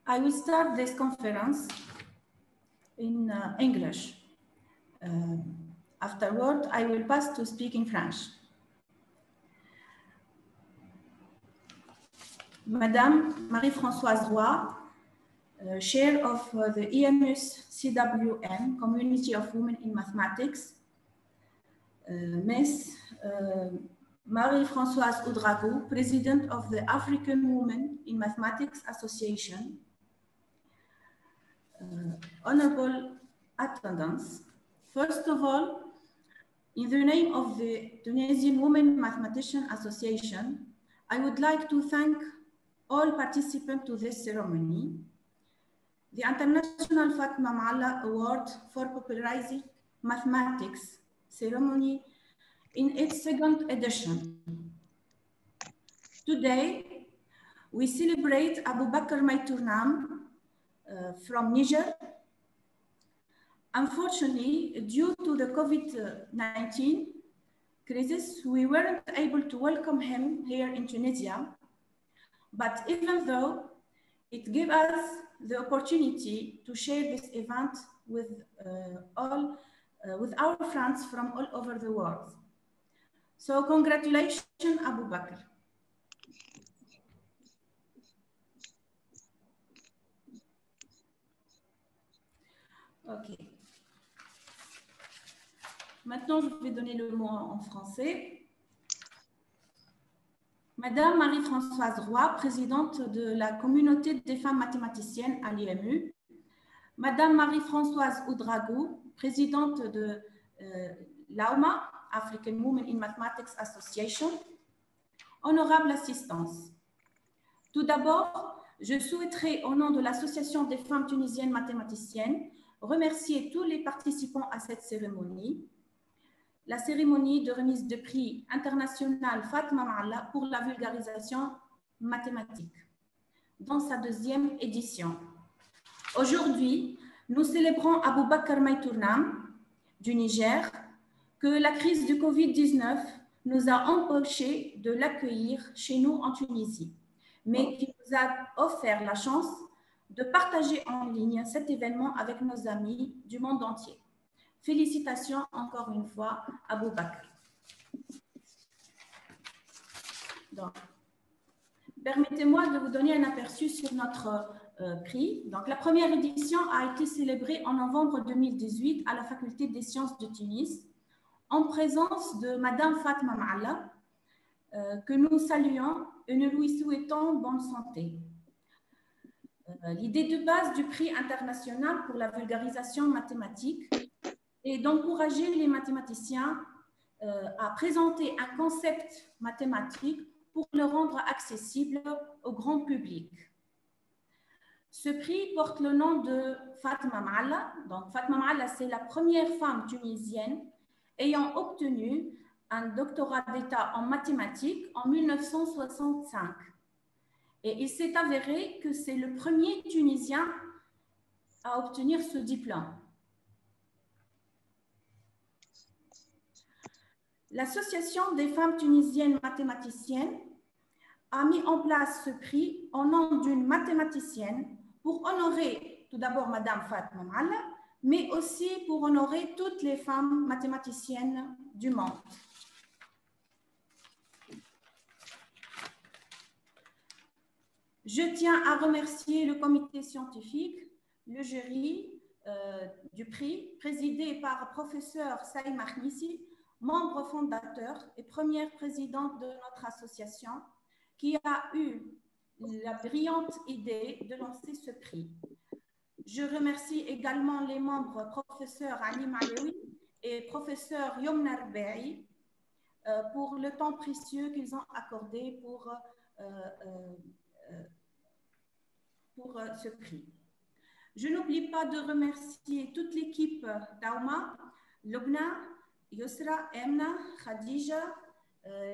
I will start this conference in English. Afterward, I will pass to speak in French. Madame Marie-Françoise Roy, Chair of the EMUS CWM, Community of Women in Mathematics, Ms. Marie-Françoise Ouedraogo, President of the African Women in Mathematics Association, honorable attendants. First of all, in the name of the Tunisian Women Mathematician Association, I would like to thank all participants to this ceremony. The International Fatma Maalla Award for Popularizing Mathematics ceremony in its second edition. Today, we celebrate Aboubakr Maïtournam from Niger. Unfortunately, due to the COVID-19 crisis, we weren't able to welcome him here in Tunisia. But even though it gave us the opportunity to share this event with our friends from all over the world. So congratulations, Aboubakr. Ok. Maintenant, je vais donner le mot en français. Madame Marie-Françoise Roy, présidente de la communauté des femmes mathématiciennes à l'IMU. Madame Marie-Françoise Ouedraogo, présidente de l'AOMA, African Women in Mathematics Association. Honorable assistance. Tout d'abord, je souhaiterais, au nom de l'Association des femmes tunisiennes mathématiciennes, remercier tous les participants à cette cérémonie. La cérémonie de remise de prix international Fatma Maalla pour la vulgarisation mathématique, dans sa deuxième édition. Aujourd'hui, nous célébrons Aboubakr Maïtournam du Niger, que la crise du Covid-19 nous a empêchés de l'accueillir chez nous en Tunisie, mais qui nous a offert la chance de partager en ligne cet événement avec nos amis du monde entier. Félicitations encore une fois, Aboubakr. Permettez-moi de vous donner un aperçu sur notre prix. Donc, la première édition a été célébrée en novembre 2018 à la Faculté des Sciences de Tunis, en présence de Madame Fatma Maalla, que nous saluons et nous lui souhaitons bonne santé. L'idée de base du prix international pour la vulgarisation mathématique et d'encourager les mathématiciens à présenter un concept mathématique pour le rendre accessible au grand public. Ce prix porte le nom de Fatma Maalla. Donc, Fatma Maalla, c'est la première femme tunisienne ayant obtenu un doctorat d'État en mathématiques en 1965. Et il s'est avéré que c'est le premier Tunisien à obtenir ce diplôme. L'Association des femmes tunisiennes mathématiciennes a mis en place ce prix au nom d'une mathématicienne pour honorer tout d'abord Madame Fatma Maalla, mais aussi pour honorer toutes les femmes mathématiciennes du monde. Je tiens à remercier le comité scientifique, le jury du prix, présidé par professeur Saïm Arnissi, membre fondateur et première présidente de notre association, qui a eu la brillante idée de lancer ce prix. Je remercie également les membres professeur Ali Maloui et professeur Yomna Rbe'i pour le temps précieux qu'ils ont accordé pour ce prix. Je n'oublie pas de remercier toute l'équipe d'AOMA, Lubna, Yusra, Emna, Khadija,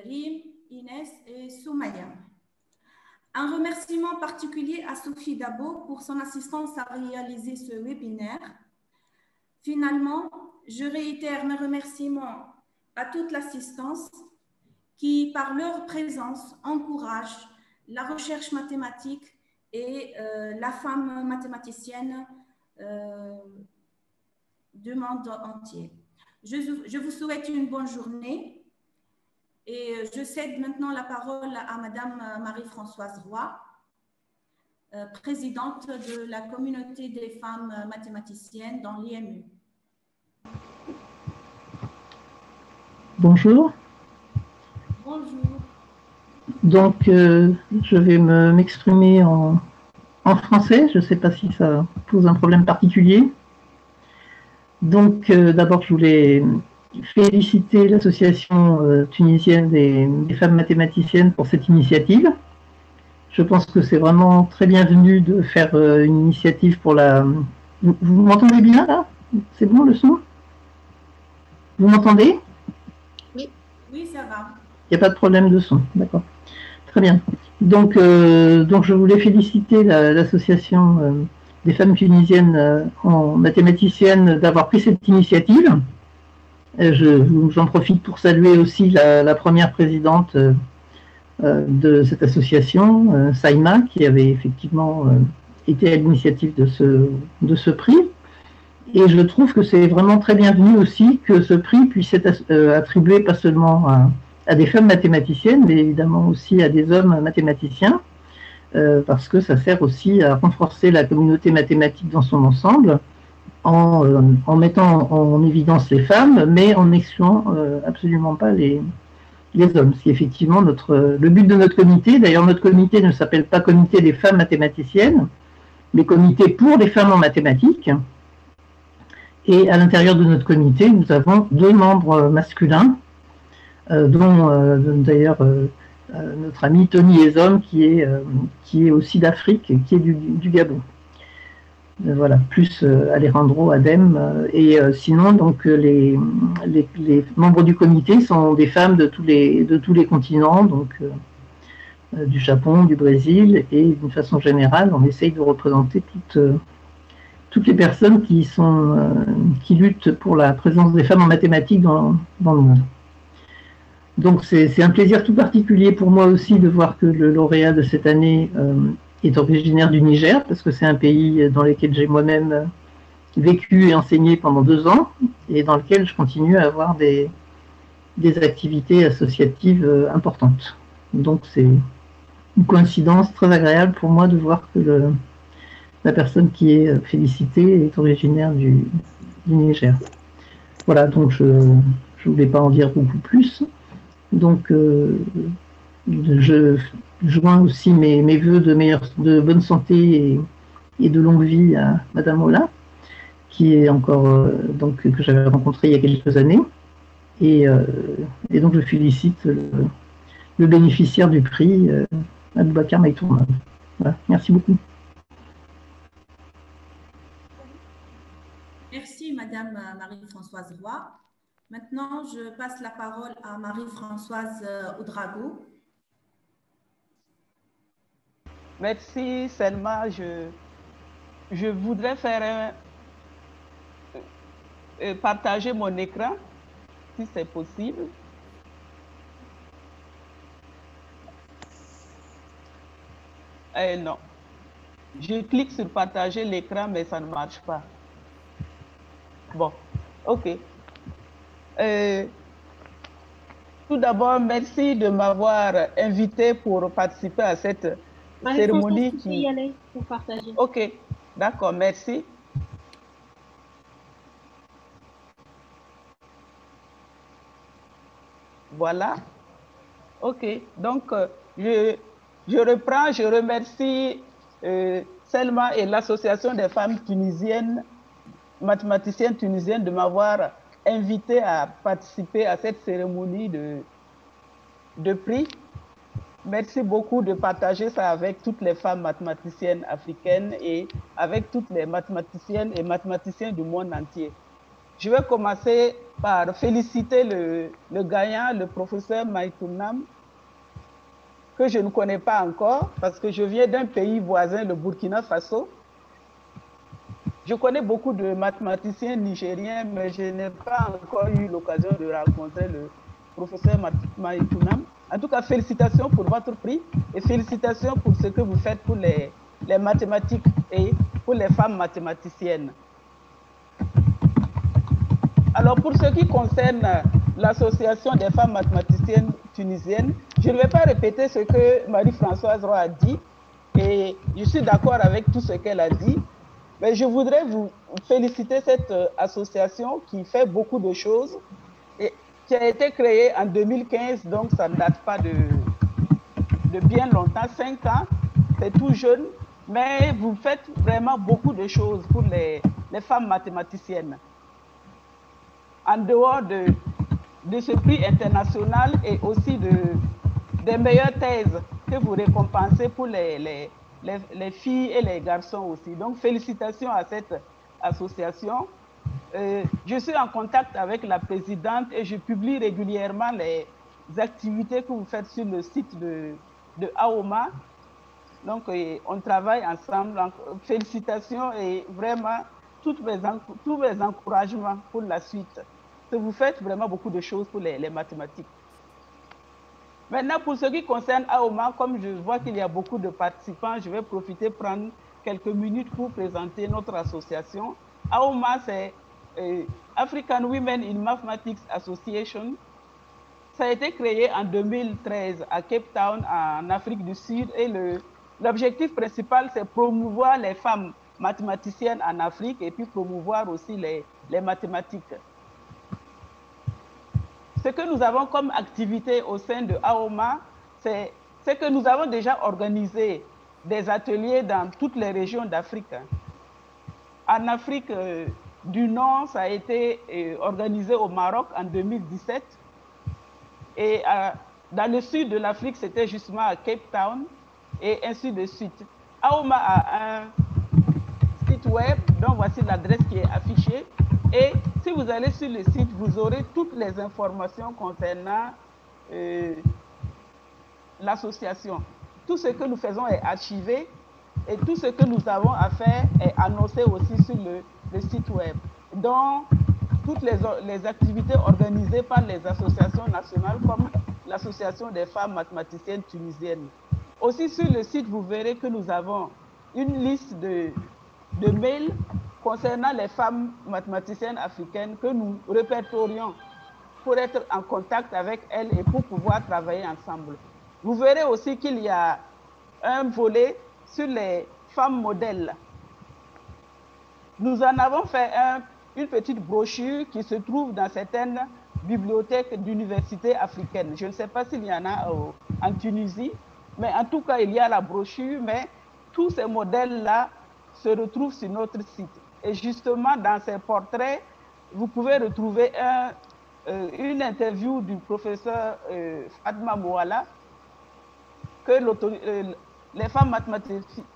Rim, Inès et Soumaya. Un remerciement particulier à Sophie Dabo pour son assistance à réaliser ce webinaire. Finalement, je réitère mes remerciements à toute l'assistance qui, par leur présence, encourage la recherche mathématique et la femme mathématicienne du monde entier. Je vous souhaite une bonne journée et je cède maintenant la parole à Madame Marie-Françoise Roy, présidente de la communauté des femmes mathématiciennes dans l'IMU. Bonjour. Bonjour. Donc, je vais m'exprimer en français. Je ne sais pas si ça pose un problème particulier. Donc, d'abord, je voulais féliciter l'association tunisienne des femmes mathématiciennes pour cette initiative. Je pense que c'est vraiment très bienvenu de faire une initiative pour la... Vous m'entendez bien là? C'est bon le son? Vous m'entendez? Oui. Oui, ça va. Il n'y a pas de problème de son, d'accord. Très bien. Donc je voulais féliciter l'association des femmes tunisiennes en mathématiciennes d'avoir pris cette initiative. J'en profite pour saluer aussi la première présidente de cette association, Saïma, qui avait effectivement été à l'initiative de ce prix. Et je trouve que c'est vraiment très bienvenu aussi que ce prix puisse être attribué pas seulement à des femmes mathématiciennes, mais évidemment aussi à des hommes mathématiciens, parce que ça sert aussi à renforcer la communauté mathématique dans son ensemble, en mettant en évidence les femmes, mais en n'excluant absolument pas les hommes. C'est effectivement le but de notre comité. D'ailleurs, notre comité ne s'appelle pas Comité des femmes mathématiciennes, mais Comité pour les femmes en mathématiques. Et à l'intérieur de notre comité, nous avons 2 membres masculins, dont d'ailleurs notre ami Tony Ezom, qui est aussi d'Afrique, qui est du Gabon. Voilà, plus Alejandro Adem. Et sinon, donc, les membres du comité sont des femmes de tous les continents, donc du Japon, du Brésil, et d'une façon générale, on essaye de représenter toutes les personnes qui luttent pour la présence des femmes en mathématiques dans le monde. Donc c'est un plaisir tout particulier pour moi aussi de voir que le lauréat de cette année est originaire du Niger, parce que c'est un pays dans lequel j'ai moi-même vécu et enseigné pendant 2 ans, et dans lequel je continue à avoir des activités associatives importantes. Donc c'est une coïncidence très agréable pour moi de voir que la personne qui est félicitée est originaire du Niger. Voilà, donc je ne voulais pas en dire beaucoup plus. Donc, je joins aussi mes voeux de bonne santé et de longue vie à Madame Ola, qui est encore, donc, que j'avais rencontrée il y a quelques années. Et donc, je félicite le bénéficiaire du prix, Aboubacar Maïtourna. Voilà, merci beaucoup. Merci, Madame Marie-Françoise Roy. Maintenant, je passe la parole à Marie-Françoise Oudragou. Merci, Selma. Je voudrais partager mon écran, si c'est possible. Non. Je clique sur partager l'écran, mais ça ne marche pas. Bon, OK. Tout d'abord, merci de m'avoir invité pour participer à cette cérémonie. Tu peux y aller pour partager. OK, d'accord, merci. Voilà. OK, donc je reprends, je remercie Selma et l'Association des femmes tunisiennes, mathématiciennes tunisiennes, de m'avoir invité à participer à cette cérémonie de prix. Merci beaucoup de partager ça avec toutes les femmes mathématiciennes africaines et avec toutes les mathématiciennes et mathématiciens du monde entier. Je vais commencer par féliciter le gagnant, le professeur Maïtounam, que je ne connais pas encore parce que je viens d'un pays voisin, le Burkina Faso. Je connais beaucoup de mathématiciens nigériens, mais je n'ai pas encore eu l'occasion de rencontrer le professeur Maïtounam. En tout cas, félicitations pour votre prix et félicitations pour ce que vous faites pour les les mathématiques et pour les femmes mathématiciennes. Alors, pour ce qui concerne l'Association des femmes mathématiciennes tunisiennes, je ne vais pas répéter ce que Marie-Françoise Roy a dit, et je suis d'accord avec tout ce qu'elle a dit, mais je voudrais vous féliciter cette association qui fait beaucoup de choses et qui a été créée en 2015, donc ça ne date pas de bien longtemps, 5 ans, c'est tout jeune, mais vous faites vraiment beaucoup de choses pour les femmes mathématiciennes. En dehors de ce prix international et aussi des meilleures thèses que vous récompensez pour les filles et les garçons aussi. Donc, félicitations à cette association. Je suis en contact avec la présidente et je publie régulièrement les activités que vous faites sur le site de AOMA. Donc, on travaille ensemble. Donc, félicitations et vraiment tous mes encouragements pour la suite. Vous faites vraiment beaucoup de choses pour les mathématiques. Maintenant, pour ce qui concerne AOMA, comme je vois qu'il y a beaucoup de participants, je vais profiter de prendre quelques minutes pour présenter notre association. AOMA, c'est African Women in Mathematics Association. Ça a été créé en 2013 à Cape Town, en Afrique du Sud, et l'objectif principal, c'est promouvoir les femmes mathématiciennes en Afrique et puis promouvoir aussi les mathématiques. Ce que nous avons comme activité au sein de AOMA, c'est que nous avons déjà organisé des ateliers dans toutes les régions d'Afrique. En Afrique du Nord, ça a été organisé au Maroc en 2017. Et dans le sud de l'Afrique, c'était justement à Cape Town et ainsi de suite. AOMA a un site web, donc voici l'adresse qui est affichée. Et si vous allez sur le site, vous aurez toutes les informations concernant l'association. Tout ce que nous faisons est archivé et tout ce que nous avons à faire est annoncé aussi sur le site web. Donc, toutes les activités organisées par les associations nationales comme l'Association des femmes mathématiciennes tunisiennes. Aussi sur le site, vous verrez que nous avons une liste de mails concernant les femmes mathématiciennes africaines que nous répertorions pour être en contact avec elles et pour pouvoir travailler ensemble. Vous verrez aussi qu'il y a un volet sur les femmes modèles. Nous en avons fait une petite brochure qui se trouve dans certaines bibliothèques d'universités africaines. Je ne sais pas s'il y en a en Tunisie, mais en tout cas, il y a la brochure, mais tous ces modèles-là se retrouvent sur notre site. Et justement, dans ces portraits, vous pouvez retrouver une interview du professeur Fatma Mouala que les femmes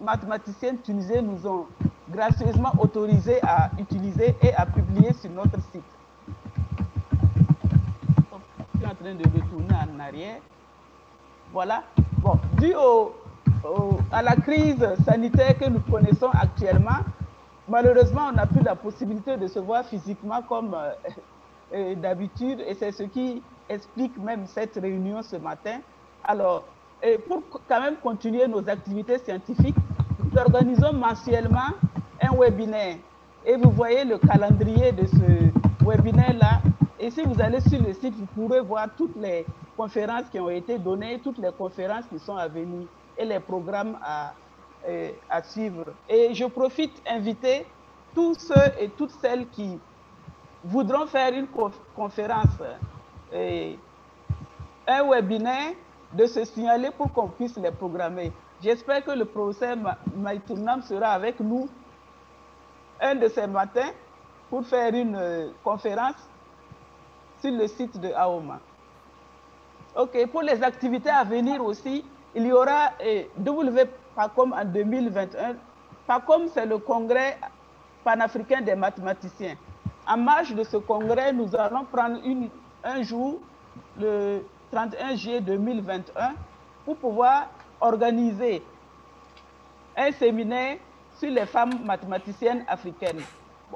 mathématiciennes tunisiennes nous ont gracieusement autorisé à utiliser et à publier sur notre site. Je suis en train de retourner en arrière. Voilà. Bon, dû à la crise sanitaire que nous connaissons actuellement, malheureusement, on n'a plus la possibilité de se voir physiquement comme d'habitude, et c'est ce qui explique même cette réunion ce matin. Alors, pour quand même continuer nos activités scientifiques, nous organisons mensuellement un webinaire. Et vous voyez le calendrier de ce webinaire-là. Et si vous allez sur le site, vous pourrez voir toutes les conférences qui ont été données, toutes les conférences qui sont à venir et les programmes à suivre. Et je profite d'inviter tous ceux et toutes celles qui voudront faire une conférence, un webinaire, de se signaler pour qu'on puisse les programmer. J'espère que le professeur Maïtounam sera avec nous un de ces matins pour faire une conférence sur le site de AOMA. OK, pour les activités à venir aussi, il y aura WPACOM en 2021. PACOM, c'est le congrès panafricain des mathématiciens. En marge de ce congrès, nous allons prendre un jour, le 31 juillet 2021, pour pouvoir organiser un séminaire sur les femmes mathématiciennes africaines.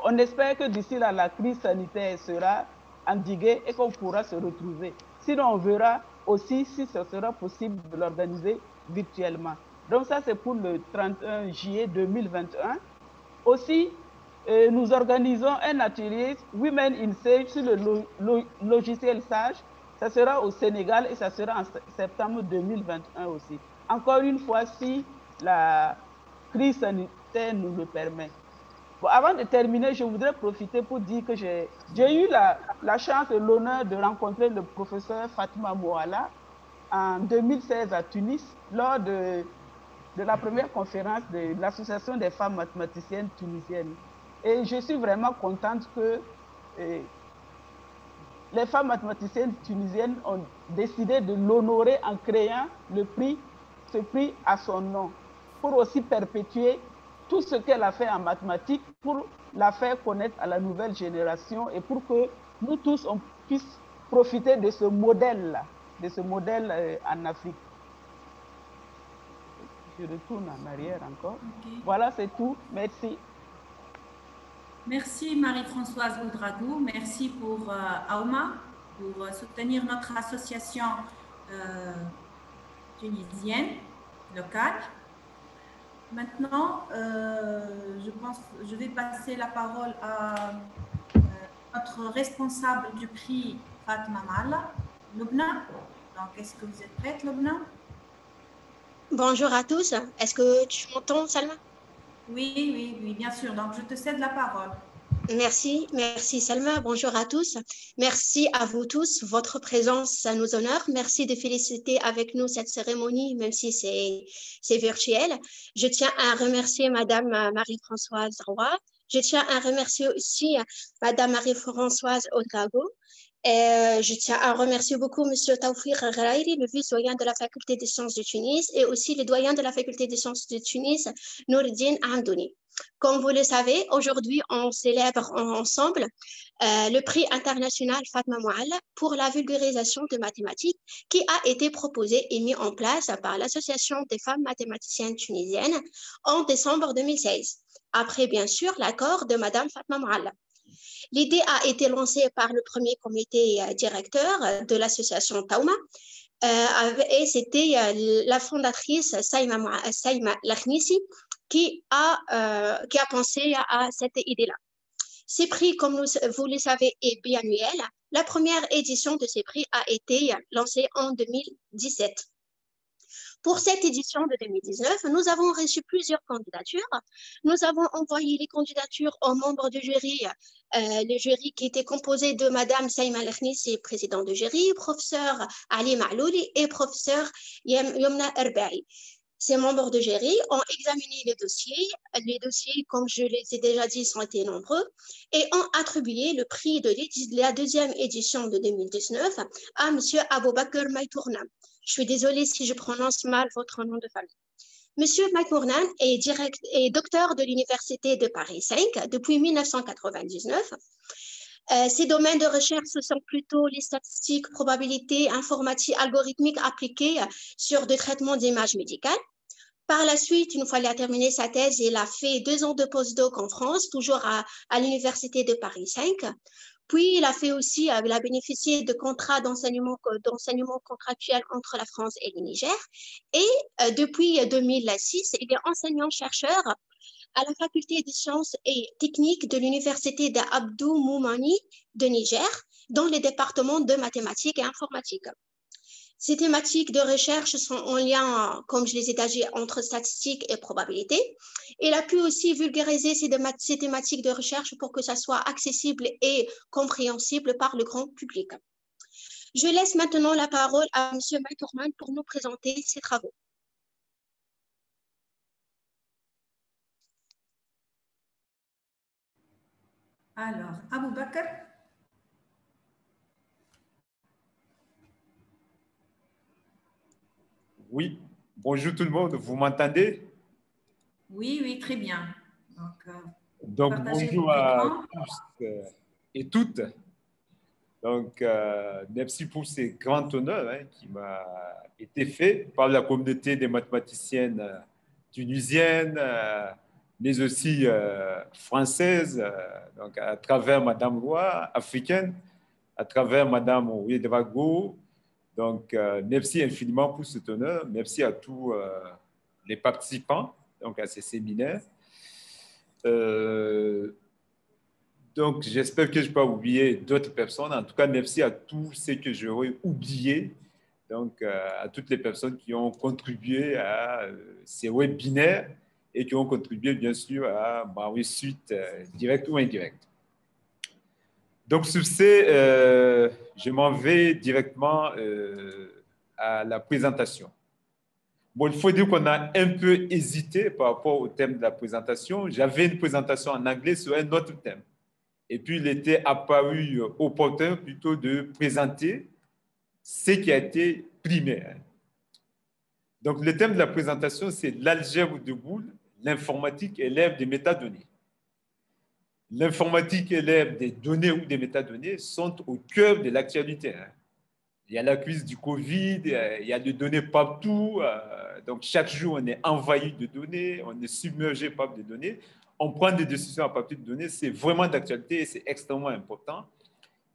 On espère que d'ici là, la crise sanitaire sera endiguée et qu'on pourra se retrouver. Sinon, on verra aussi si ce sera possible de l'organiser virtuellement. Donc ça, c'est pour le 31 juillet 2021. Aussi, nous organisons un atelier Women in Sage sur le logiciel Sage. Ça sera au Sénégal et ça sera en septembre 2021 aussi. Encore une fois, si la crise sanitaire nous le permet. Bon, avant de terminer, je voudrais profiter pour dire que j'ai eu la chance et l'honneur de rencontrer le professeur Fatima Mouala en 2016 à Tunis lors de la première conférence de l'Association des femmes mathématiciennes tunisiennes. Et je suis vraiment contente que les femmes mathématiciennes tunisiennes ont décidé de l'honorer en créant ce prix à son nom, pour aussi perpétuer tout ce qu'elle a fait en mathématiques, pour la faire connaître à la nouvelle génération et pour que nous tous, on puisse profiter de ce modèle-là, de ce modèle en Afrique. Je retourne en arrière encore. Okay. Voilà, c'est tout. Merci. Merci Marie-Françoise Ouedraogo. Merci pour AOMA, pour soutenir notre association tunisienne locale. Maintenant, je vais passer la parole à notre responsable du prix, Fatma Mala, Lubna. Donc, est-ce que vous êtes prête, Lubna? Bonjour à tous. Est-ce que tu m'entends, Salma? Oui, bien sûr. Donc, je te cède la parole. Merci Salma. Bonjour à tous. Merci à vous tous. Votre présence nous honore. Merci de féliciter avec nous cette cérémonie, même si c'est virtuel. Je tiens à remercier Madame Marie-Françoise Roy. Je tiens à remercier aussi Madame Marie-Françoise Ouedraogo. Je tiens à remercier beaucoup M. Taoufir Ghrairi, le vice-doyen de la Faculté des sciences de Tunis, et aussi le doyen de la Faculté des sciences de Tunis, Noureddine Hamdouni. Comme vous le savez, aujourd'hui, on célèbre ensemble le prix international Fatma Mouala pour la vulgarisation de mathématiques qui a été proposé et mis en place par l'Association des femmes mathématiciennes tunisiennes en décembre 2016, après bien sûr l'accord de Madame Fatma Mouala. L'idée a été lancée par le premier comité directeur de l'association Taouma et c'était la fondatrice Saïma Lakhnisi qui a pensé à cette idée-là. Ces prix, comme vous le savez, est biannuel. La première édition de ces prix a été lancée en 2017. Pour cette édition de 2019, nous avons reçu plusieurs candidatures. Nous avons envoyé les candidatures aux membres du jury, le jury qui était composé de Madame Saïma Lakhnisi, présidente du jury, professeur Ali Ma'louli et professeur Yomna Erbaï. Ces membres de jury ont examiné les dossiers. Les dossiers, comme je les ai déjà dit, sont été nombreux et ont attribué le prix de la deuxième édition de 2019 à M. Aboubakr Maïtourna. Je suis désolée si je prononce mal votre nom de famille. Monsieur Maïtourna est docteur de l'Université de Paris 5 depuis 1999. Ses domaines de recherche sont plutôt les statistiques, probabilités, informatique, algorithmique appliquées sur des traitements d'images médicales. Par la suite, une fois qu'il a terminé sa thèse, il a fait 2 ans de postdoc en France, toujours à l'Université de Paris 5. Puis, il a bénéficié de contrats d'enseignement contractuel entre la France et le Niger. Et depuis 2006, il est enseignant-chercheur à la Faculté des sciences et techniques de l'Université d'Abdou Moumouni de Niger, dans les départements de mathématiques et informatique. Ces thématiques de recherche sont en lien, comme je les ai dit, entre statistiques et probabilité. Il a pu aussi vulgariser ces thématiques de recherche pour que ça soit accessible et compréhensible par le grand public. Je laisse maintenant la parole à M. Maïtourman pour nous présenter ses travaux. Alors, Aboubakr. Oui, bonjour tout le monde, vous m'entendez? Oui, très bien. Donc bonjour à tous et toutes. Donc, merci pour ce grand honneur qui m'a été fait par la communauté des mathématiciennes tunisiennes, mais aussi françaises, donc à travers Madame Roy, africaine, à travers Madame Ouedraogo. Donc, merci infiniment pour cet honneur. Merci à tous les participants donc, à ces séminaires. Donc, j'espère que je ne vais pas oublier d'autres personnes. En tout cas, merci à tous ceux que j'aurais oubliés. Donc, à toutes les personnes qui ont contribué à ces webinaires et qui ont contribué, bien sûr, à ma réussite directe ou indirecte. Donc, sur ce, je m'en vais directement à la présentation. Bon, il faut dire qu'on a un peu hésité par rapport au thème de la présentation. J'avais une présentation en anglais sur un autre thème. Et puis, il était apparu opportun plutôt de présenter ce qui a été primaire. Donc, le thème de la présentation, c'est l'algèbre de Boole, l'informatique et l'ère des métadonnées. L'informatique et l'ère des données ou des métadonnées sont au cœur de l'actualité. Il y a la crise du Covid, il y a des données partout. Donc, chaque jour, on est envahi de données, on est submergé par des données. On prend des décisions à partir de données. C'est vraiment d'actualité et c'est extrêmement important.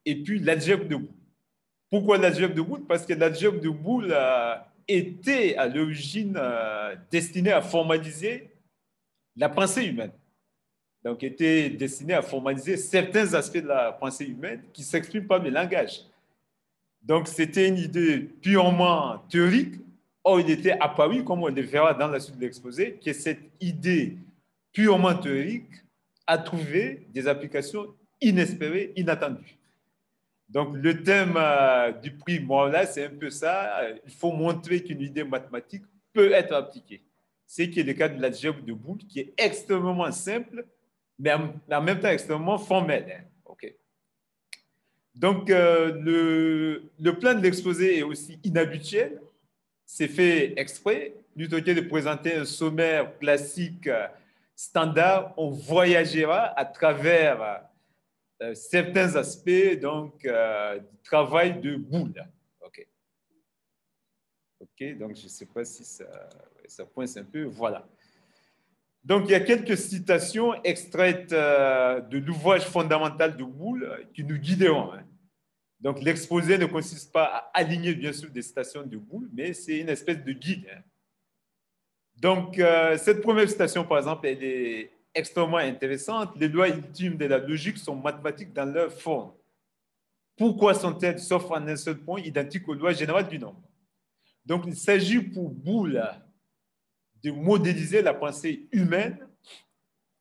Et puis, l'algèbre de Boole. Pourquoi l'algèbre de Boole? Parce que l'algèbre de Boole était à l'origine destinée à formaliser la pensée humaine. Donc, était destiné à formaliser certains aspects de la pensée humaine qui s'expriment par le langage. Donc, c'était une idée purement théorique. Or, il était apparu, comme on le verra dans la suite de l'exposé, que cette idée purement théorique a trouvé des applications inespérées, inattendues. Donc, le thème du prix Morla, c'est un peu ça. Il faut montrer qu'une idée mathématique peut être appliquée. C'est qui est le cas de l'algèbre de Boole, qui est extrêmement simple, mais en même temps extrêmement formel. Okay. Donc, le plan de l'exposé est aussi inhabituel. C'est fait exprès. Plutôt que de présenter un sommaire classique standard, on voyagera à travers certains aspects donc, du travail de Boole. OK. OK, donc je ne sais pas si ça pointe un peu. Voilà. Donc, il y a quelques citations extraites de l'ouvrage fondamental de Boole qui nous guideront. Donc, l'exposé ne consiste pas à aligner, bien sûr, des citations de Boole, mais c'est une espèce de guide. Donc, cette première citation, par exemple, elle est extrêmement intéressante. Les lois ultimes de la logique sont mathématiques dans leur forme. Pourquoi sont-elles, sauf en un seul point, identiques aux lois générales du nombre? Donc, il s'agit pour Boole de modéliser la pensée humaine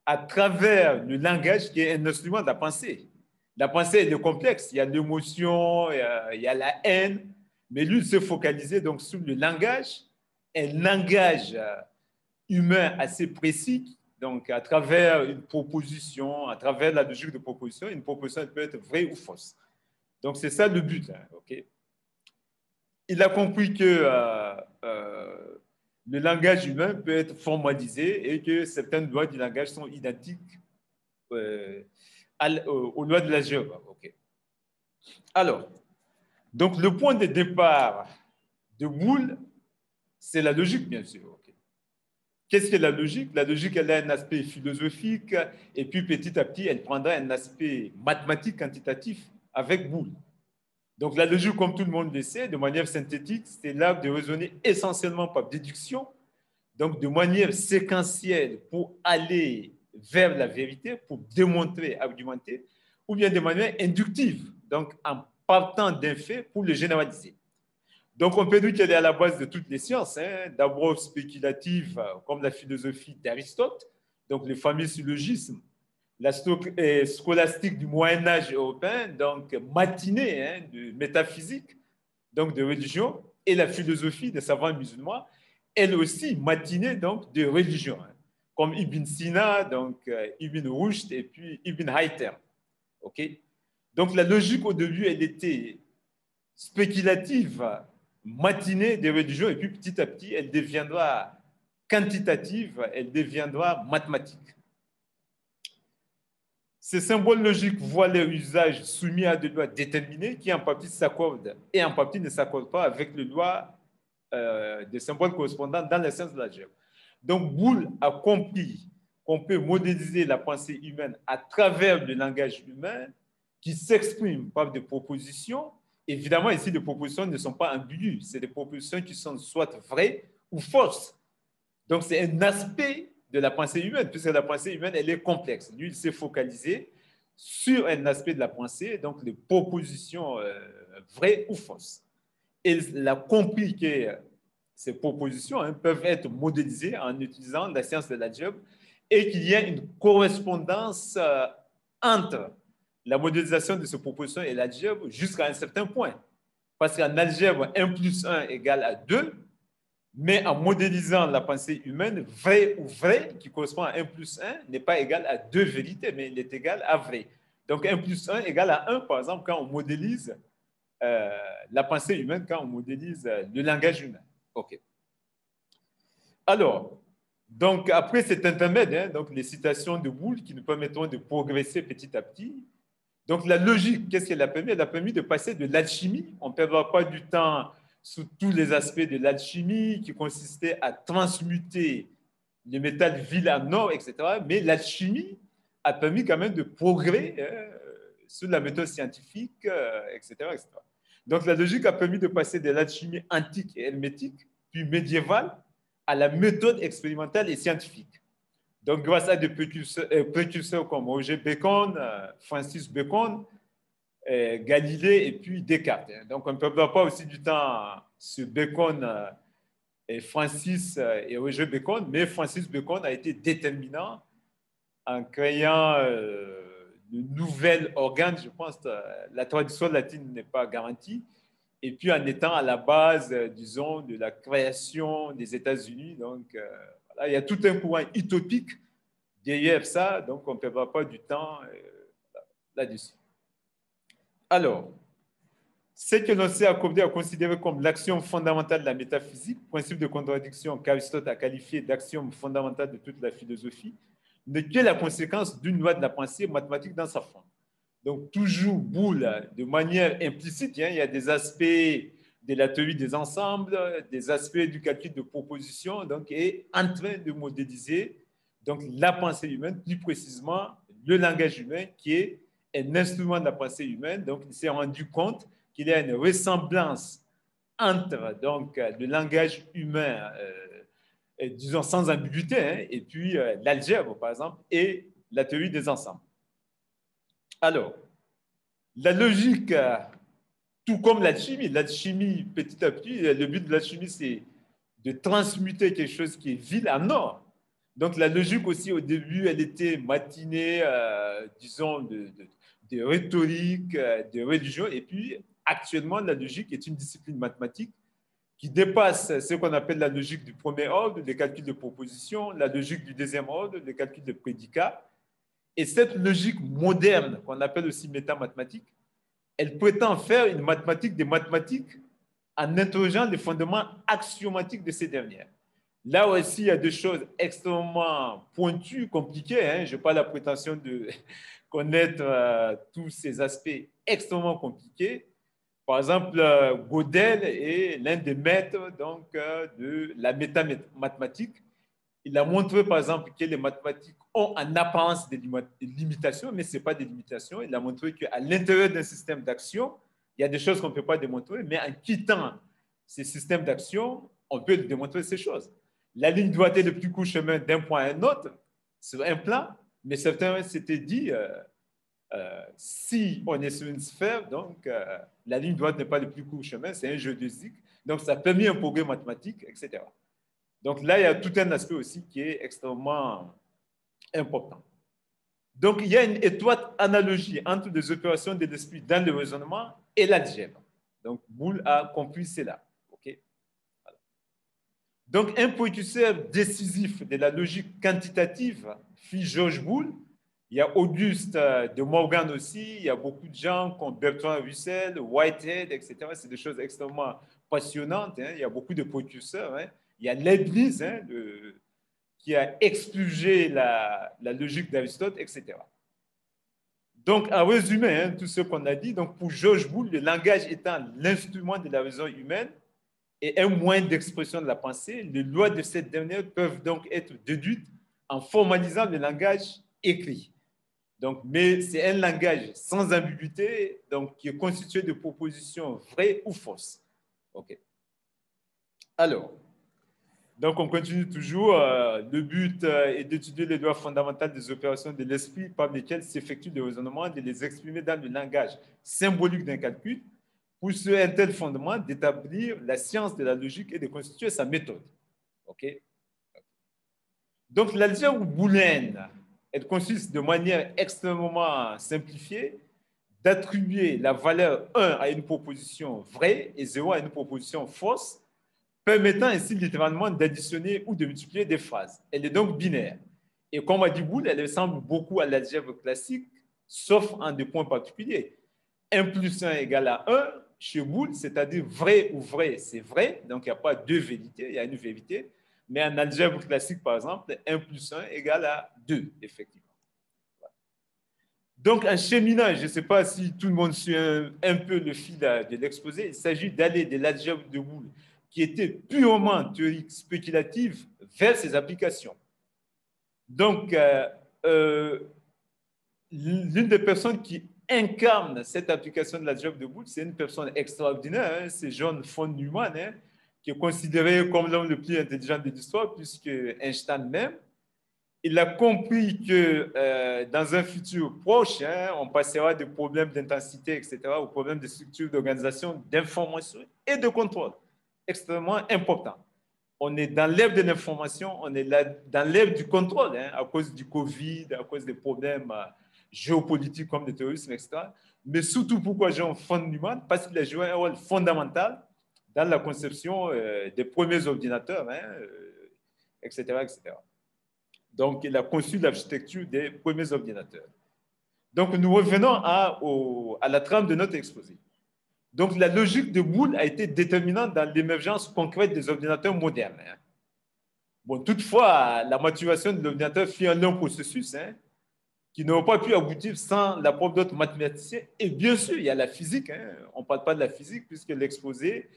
à travers le langage qui est un instrument de la pensée. La pensée est complexe, il y a l'émotion, il y a la haine, mais lui, il se focalisait donc sur le langage, un langage humain assez précis, donc à travers une proposition, à travers la logique de proposition, une proposition peut être vraie ou fausse. Donc c'est ça le but. Okay? Il a compris que le langage humain peut être formalisé et que certaines lois du langage sont identiques aux lois de l'algèbre. Okay. Alors, donc le point de départ de Boole, c'est la logique, bien sûr. Okay. Qu'est-ce que la logique? La logique, elle a un aspect philosophique et puis petit à petit, elle prendra un aspect mathématique, quantitatif avec Boole. Donc la logique, comme tout le monde le sait, de manière synthétique, c'est l'art de raisonner essentiellement par déduction, donc de manière séquentielle pour aller vers la vérité, pour démontrer, argumenter, ou bien de manière inductive, donc en partant d'un fait pour le généraliser. Donc on peut dire qu'elle est à la base de toutes les sciences, d'abord spéculative, comme la philosophie d'Aristote, donc le fameux syllogisme, la scolastique du Moyen-Âge européen, donc matinée de métaphysique, donc de religion, et la philosophie des savants musulmans, elle aussi matinée donc de religion, comme Ibn Sina, donc Ibn Rushd et puis Ibn Haytham. Okay? Donc la logique au début, elle était spéculative, matinée des religions, et puis petit à petit, elle deviendra quantitative, elle deviendra mathématique. Ces symboles logiques voient leur usage soumis à des lois déterminées qui en partie s'accordent et en partie ne s'accordent pas avec les lois des symboles correspondants dans la science de l'algèbre. Donc, Boole a compris qu'on peut modéliser la pensée humaine à travers le langage humain qui s'exprime par des propositions. Évidemment, ici, les propositions ne sont pas ambiguës. C'est des propositions qui sont soit vraies ou fausses. Donc, c'est un aspect de la pensée humaine, puisque la pensée humaine, elle est complexe. Lui, il s'est focalisé sur un aspect de la pensée, donc les propositions vraies ou fausses. Il a compris que ces propositions peuvent être modélisées en utilisant la science de l'algèbre et qu'il y a une correspondance entre la modélisation de ces propositions et l'algèbre jusqu'à un certain point. Parce qu'en algèbre, 1 plus 1 égale à 2, mais en modélisant la pensée humaine, vrai ou vrai, qui correspond à 1 plus 1, n'est pas égal à 2 vérités, mais il est égal à vrai. Donc 1 plus 1 égale à 1, par exemple, quand on modélise la pensée humaine, quand on modélise le langage humain. OK. Alors, donc après cet intermède, donc les citations de Boole qui nous permettront de progresser petit à petit. Donc la logique, qu'est-ce qu'elle a permis? Elle a permis de passer de l'alchimie. On ne perdra pas du temps sous tous les aspects de l'alchimie qui consistait à transmuter les métals vils en or, etc. Mais l'alchimie a permis quand même de progrès sur la méthode scientifique, etc., etc. Donc la logique a permis de passer de l'alchimie antique et hermétique, puis médiévale, à la méthode expérimentale et scientifique. Donc grâce à des précurseurs comme Roger Bacon, Francis Bacon, Galilée et puis Descartes. Donc on ne perdra pas aussi du temps sur Bacon et Francis et Roger Bacon, mais Francis Bacon a été déterminant en créant de nouvelles organes, je pense que la traduction latine n'est pas garantie, et puis en étant à la base, disons, de la création des États-Unis. Donc voilà, il y a tout un courant utopique derrière ça, donc on ne perdra pas du temps là-dessus. Alors, ce que l'on s'est accordé à considérer comme l'axiome fondamental de la métaphysique, principe de contradiction qu'Aristote a qualifié d'axiome fondamental de toute la philosophie, n'est que la conséquence d'une loi de la pensée mathématique dans sa forme. Donc, toujours Boole, de manière implicite, il y a des aspects de la théorie des ensembles, des aspects du calcul de proposition, donc est en train de modéliser donc, la pensée humaine, plus précisément le langage humain, qui est un instrument de la pensée humaine. Donc, il s'est rendu compte qu'il y a une ressemblance entre donc, le langage humain, disons sans ambiguïté, et puis l'algèbre, par exemple, et la théorie des ensembles. Alors, la logique, tout comme l'alchimie, petit à petit, le but de l'alchimie, c'est de transmuter quelque chose qui est vil en or. Donc, la logique aussi, au début, elle était matinée, disons, de rhétorique, de religion. Et puis, actuellement, la logique est une discipline mathématique qui dépasse ce qu'on appelle la logique du premier ordre, les calculs de proposition, la logique du deuxième ordre, les calculs de prédicats. Et cette logique moderne, qu'on appelle aussi métamathématique, elle prétend faire une mathématique des mathématiques en interrogeant les fondements axiomatiques de ces dernières. Là aussi, il y a des choses extrêmement pointues, compliquées. Je n'ai pas la prétention de connaître tous ces aspects extrêmement compliqués. Par exemple, Gödel est l'un des maîtres donc, de la métamathématique. Il a montré, par exemple, que les mathématiques ont en apparence des limitations, mais ce n'est pas des limitations. Il a montré qu'à l'intérieur d'un système d'action, il y a des choses qu'on ne peut pas démontrer, mais en quittant ces systèmes d'action, on peut démontrer ces choses. La ligne droite est le plus court chemin d'un point à un autre sur un plan, mais certains s'étaient dit, si on est sur une sphère, donc la ligne droite n'est pas le plus court chemin, c'est un géodésique. Donc, ça a permis un progrès mathématique, etc. Donc là, il y a tout un aspect aussi qui est extrêmement important. Donc, il y a une étroite analogie entre les opérations de l'esprit dans le raisonnement et l'algèbre. Donc, Boole a compris cela. Okay? Voilà. Donc, un précurseur décisif de la logique quantitative fut George Boole. Il y a Auguste de Morgan aussi. Il y a beaucoup de gens comme Bertrand Russell, Whitehead, etc. C'est des choses extrêmement passionnantes. Il y a beaucoup de précurseurs. Il y a Leibniz qui a expurgé la logique d'Aristote, etc. Donc, en résumé, tout ce qu'on a dit, donc pour George Boole, le langage étant l'instrument de la raison humaine et un moyen d'expression de la pensée, les lois de cette dernière peuvent donc être déduites en formalisant le langage écrit. Donc, mais c'est un langage sans ambiguïté, donc qui est constitué de propositions vraies ou fausses. OK. Alors, Donc, on continue toujours. Le but est d'étudier les lois fondamentales des opérations de l'esprit par lesquelles s'effectuent des raisonnements, de les exprimer dans le langage symbolique d'un calcul, pour sur un tel fondement d'établir la science de la logique et de constituer sa méthode. OK? Donc, l'algèbre booléenne, elle consiste de manière extrêmement simplifiée d'attribuer la valeur 1 à une proposition vraie et 0 à une proposition fausse, permettant ainsi littéralement d'additionner ou de multiplier des phrases. Elle est donc binaire. Et comme a dit Boole, elle ressemble beaucoup à l'algèbre classique, sauf en deux points particuliers. 1 plus 1 égale à 1 chez Boole, c'est-à-dire vrai ou vrai, c'est vrai, donc il n'y a pas deux vérités, il y a une vérité. Mais en algèbre classique, par exemple, 1 plus 1 égale à 2, effectivement. Donc, en cheminant, je ne sais pas si tout le monde suit un peu le fil de l'exposé, il s'agit d'aller de l'algèbre de Boole, qui était purement théorique spéculative, vers ses applications. Donc, l'une des personnes qui incarne cette application de l'algèbre de Boole, c'est une personne extraordinaire, hein, c'est John von Neumann, hein, qui est considéré comme l'homme le plus intelligent de l'histoire, puisque Einstein même, il a compris que dans un futur proche, hein, on passera de problèmes d'intensité, etc., aux problèmes de structure, d'organisation, d'information et de contrôle, extrêmement important. On est dans l'ère de l'information, on est là dans l'ère du contrôle, hein, à cause du Covid, à cause des problèmes géopolitiques comme le terrorisme, etc. Mais surtout, pourquoi John von Neumann? Parce qu'il a joué un rôle fondamental dans la conception des premiers ordinateurs, hein, etc., etc. Donc, il a conçu l'architecture des premiers ordinateurs. Donc, nous revenons à la trame de notre exposé. Donc, la logique de Boole a été déterminante dans l'émergence concrète des ordinateurs modernes. Hein. Bon, toutefois, la maturation de l'ordinateur fut un long processus, hein, qui n'aurait pas pu aboutir sans l'apport d'autres mathématiciens. Et bien sûr, il y a la physique. Hein. On ne parle pas de la physique puisque l'exposé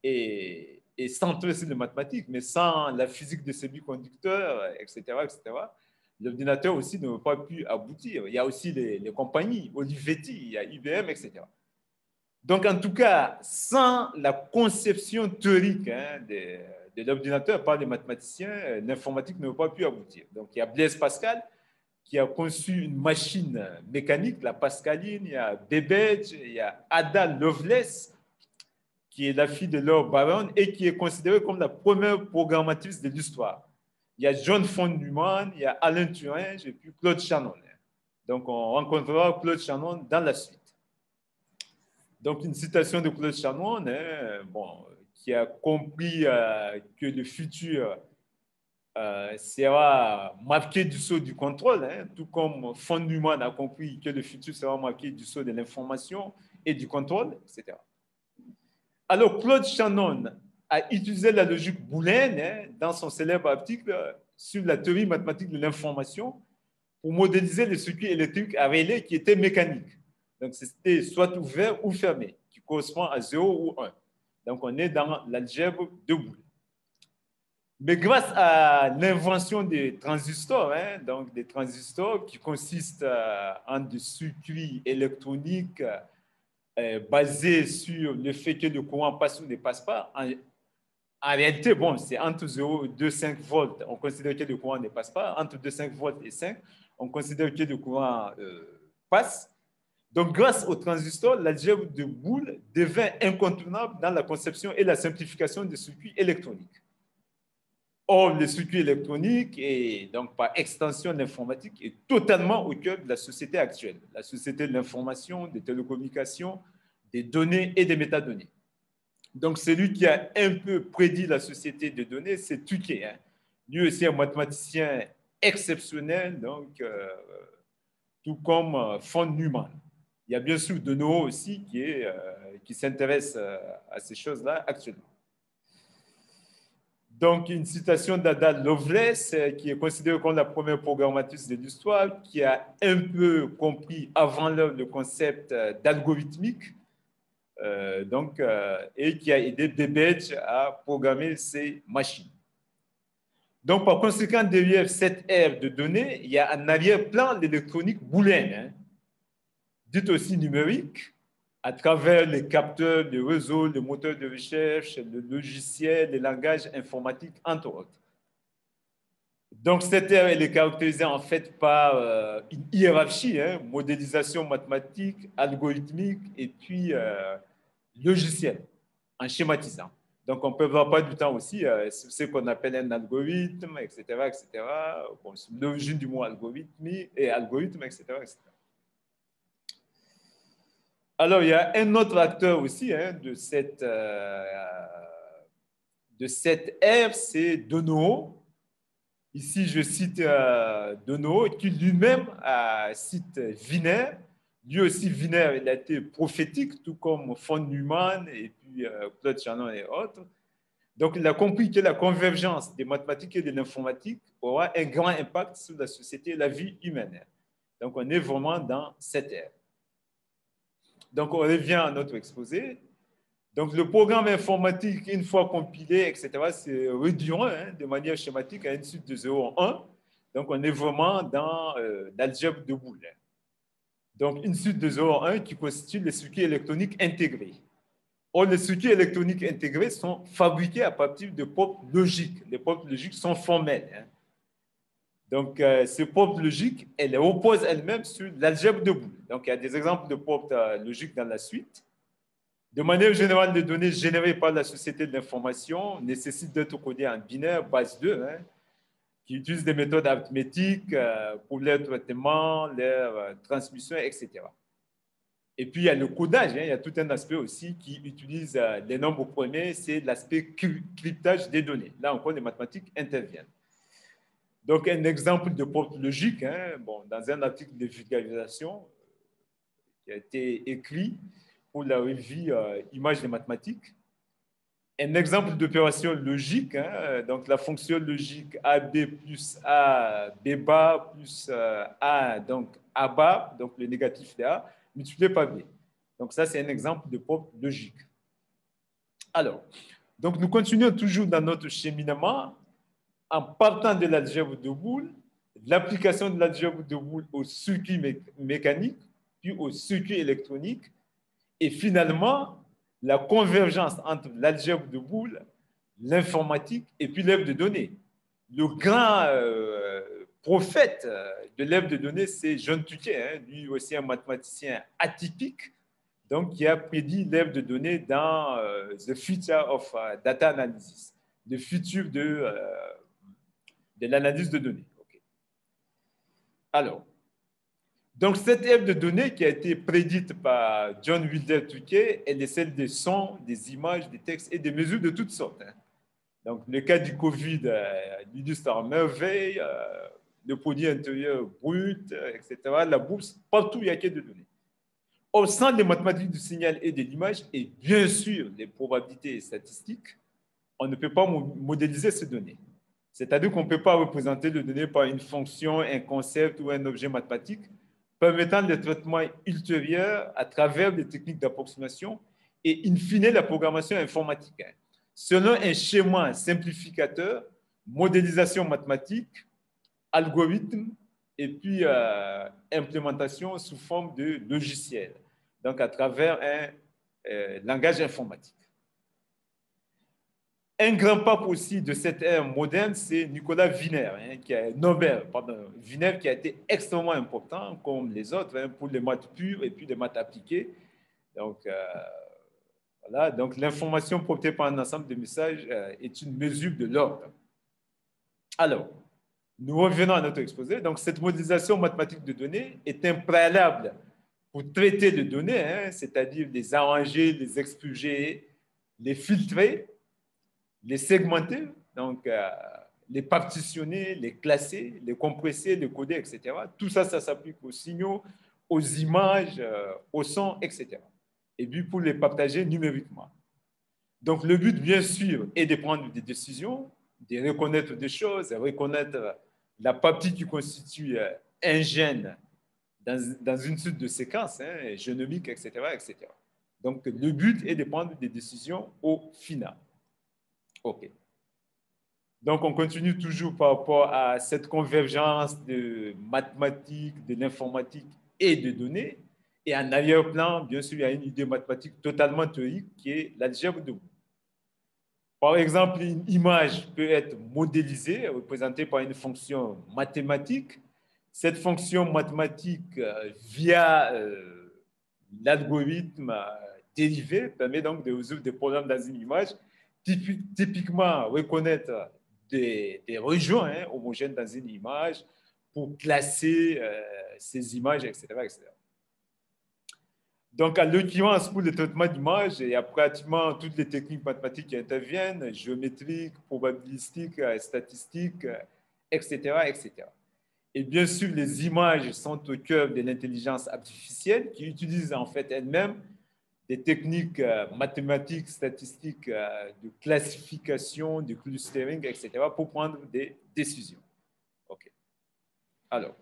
est centré sur les mathématiques, mais sans la physique des semi-conducteurs, etc., l'ordinateur aussi n'aurait pas pu aboutir. Il y a aussi les compagnies, Olivetti, il y a IBM, etc. Donc, en tout cas, sans la conception théorique, hein, de l'ordinateur par les mathématiciens, l'informatique n'aurait pas pu aboutir. Donc, il y a Blaise Pascal qui a conçu une machine mécanique, la Pascaline, il y a Babbage, il y a Ada Lovelace, qui est la fille de Lord Byron et qui est considérée comme la première programmatrice de l'histoire. Il y a John von Neumann, il y a Alain Turing et puis Claude Shannon. Donc, on rencontrera Claude Shannon dans la suite. Donc, une citation de Claude Shannon, hein, bon, qui a compris que le futur sera marqué du sceau du contrôle, hein, tout comme von Neumann a compris que le futur sera marqué du sceau de l'information et du contrôle, etc. Alors, Claude Shannon a utilisé la logique booléenne, hein, dans son célèbre article sur la théorie mathématique de l'information pour modéliser les circuits électriques à relais qui étaient mécaniques. Donc, c'était soit ouvert ou fermé, qui correspond à 0 ou 1. Donc, on est dans l'algèbre de Boole. Mais grâce à l'invention des transistors, hein, donc des transistors qui consistent en des circuits électroniques basés sur le fait que le courant passe ou ne passe pas, en réalité, bon, c'est entre 0 et 2,5 volts, on considère que le courant ne passe pas. Entre 2,5 volts et 5, on considère que le courant passe. Donc, grâce aux transistors, l'algèbre de Boole devint incontournable dans la conception et la simplification des circuits électroniques. Or, le circuit électronique et donc par extension l'informatique est totalement au cœur de la société actuelle, la société de l'information, des télécommunications, des données et des métadonnées. Donc, celui qui a un peu prédit la société de données, c'est Tukey. Hein. Lui aussi un mathématicien exceptionnel, donc, tout comme von Neumann. Il y a bien sûr De Niro aussi qui s'intéresse à ces choses-là actuellement. Donc, une citation d'Ada Lovelace, qui est considérée comme la première programmatrice de l'histoire, qui a un peu compris avant l'heure le concept d'algorithmique, et qui a aidé Babbage à programmer ces machines. Donc, par conséquent, derrière cette ère de données, il y a un arrière-plan l'électronique booléenne, hein, dite aussi numérique, à travers les capteurs, les réseaux, les moteurs de recherche, le logiciel, les langages informatiques, entre autres. Donc, cette ère, elle est caractérisée en fait par une hiérarchie, hein, modélisation mathématique, algorithmique et puis logiciel, en schématisant. Donc, on ne peut voir pas du temps aussi ce qu'on appelle un algorithme, etc., etc. Bon, l'origine du mot algorithme, etc., etc. Alors, il y a un autre acteur aussi hein, de cette ère, c'est De Noo. Ici, je cite De Noo, qui lui-même cite Wiener. Lui aussi, Wiener, il a été prophétique, tout comme von Neumann et puis Claude Shannon et autres. Donc, il a compris que la convergence des mathématiques et de l'informatique aura un grand impact sur la société et la vie humaine. Donc, on est vraiment dans cette ère. Donc, on revient à notre exposé. Donc, le programme informatique, une fois compilé, etc., c'est réduit hein, de manière schématique à une suite de 0 en 1. Donc, on est vraiment dans l'algèbre de Boole. Donc, une suite de 0 en 1 qui constitue les circuits électroniques intégrés. Or, les circuits électroniques intégrés sont fabriqués à partir de portes logiques. Les portes logiques sont formelles. Hein. Donc, ces portes logiques, elles reposent elles-mêmes sur l'algèbre de Boole. Donc, il y a des exemples de portes logiques dans la suite. De manière générale, les données générées par la société de l'information nécessitent d'être codées en binaire, base 2, hein, qui utilisent des méthodes arithmétiques pour leur traitement, leur transmission, etc. Et puis, il y a le codage, hein, il y a tout un aspect aussi qui utilise les nombres premiers, c'est l'aspect cryptage des données. Là encore, les mathématiques interviennent. Donc, un exemple de porte logique, hein, bon, dans un article de vulgarisation qui a été écrit pour la revue Images des mathématiques. Un exemple d'opération logique, hein, donc la fonction logique AB plus A, B bar plus A, donc A bar, donc le négatif de A, multiplié par B. Donc ça, c'est un exemple de porte logique. Alors, donc nous continuons toujours dans notre cheminement en partant de l'algèbre de Boole, l'application de l'algèbre de Boole au circuit mécanique, puis au circuit électronique, et finalement, la convergence entre l'algèbre de Boole, l'informatique et puis l'œuvre de données. Le grand prophète de l'œuvre de données, c'est John Tuquet, hein, lui aussi un mathématicien atypique, donc qui a prédit l'œuvre de données dans The Future of Data Analysis, le futur de l'analyse de données. Okay. Alors, donc, cette ère de données qui a été prédite par John Wilder Tuquet, elle est celle des sons, des images, des textes et des mesures de toutes sortes. Hein. Donc, le cas du Covid l'illustre en merveille, le produit intérieur brut, etc., la bourse, partout il n'y a que des données. Au sein des mathématiques du signal et de l'image, et bien sûr les probabilités statistiques, on ne peut pas modéliser ces données. C'est-à-dire qu'on ne peut pas représenter les données par une fonction, un concept ou un objet mathématique, permettant le traitement ultérieur à travers des techniques d'approximation et, in fine, la programmation informatique. Selon un schéma simplificateur, modélisation mathématique, algorithme et puis implémentation sous forme de logiciel, donc à travers un langage informatique. Un grand pape aussi de cette ère moderne, c'est Nicolas Wiener, hein, qui a Wiener qui a été extrêmement important, comme les autres, hein, pour les maths pures et puis les maths appliquées. Donc, voilà. Donc, l'information portée par un ensemble de messages est une mesure de l'ordre. Alors, nous revenons à notre exposé. Donc, cette modélisation mathématique de données est un préalable pour traiter les données, hein, c'est-à-dire les arranger, les expurger, les filtrer, les segmenter, donc les partitionner, les classer, les compresser, les coder, etc. Tout ça, ça s'applique aux signaux, aux images, aux sons, etc. Et puis pour les partager numériquement. Donc le but, bien sûr, est de prendre des décisions, de reconnaître des choses, de reconnaître la partie qui constitue un gène dans une suite de séquences, hein, génomiques, etc., etc. Donc le but est de prendre des décisions au final. OK. Donc, on continue toujours par rapport à cette convergence de mathématiques, de l'informatique et de données. Et en arrière-plan, bien sûr, il y a une idée mathématique totalement théorique qui est l'algèbre de Boole. Par exemple, une image peut être modélisée, représentée par une fonction mathématique. Cette fonction mathématique, via l'algorithme dérivé, permet donc de résoudre des problèmes dans une image, typiquement reconnaître des régions homogènes dans une image pour classer ces images, etc., etc. Donc, en l'occurrence, pour le traitement d'image, il y a pratiquement toutes les techniques mathématiques qui interviennent, géométriques, probabilistiques, statistiques, etc., etc. Et bien sûr, les images sont au cœur de l'intelligence artificielle qui utilise en fait elle-même des techniques mathématiques, statistiques, de classification, de clustering, etc., pour prendre des décisions. OK. Alors,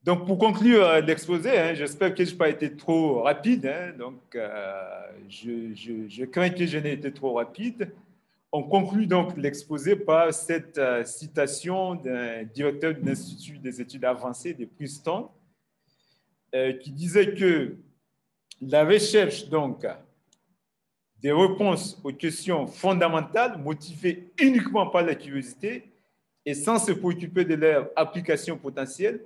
donc, pour conclure l'exposé, j'espère que je n'ai pas été trop rapide. Donc, je crains que je n'ai été trop rapide. On conclut donc l'exposé par cette citation d'un directeur de l'Institut des études avancées de Princeton qui disait que la recherche donc des réponses aux questions fondamentales motivées uniquement par la curiosité et sans se préoccuper de leur application potentielle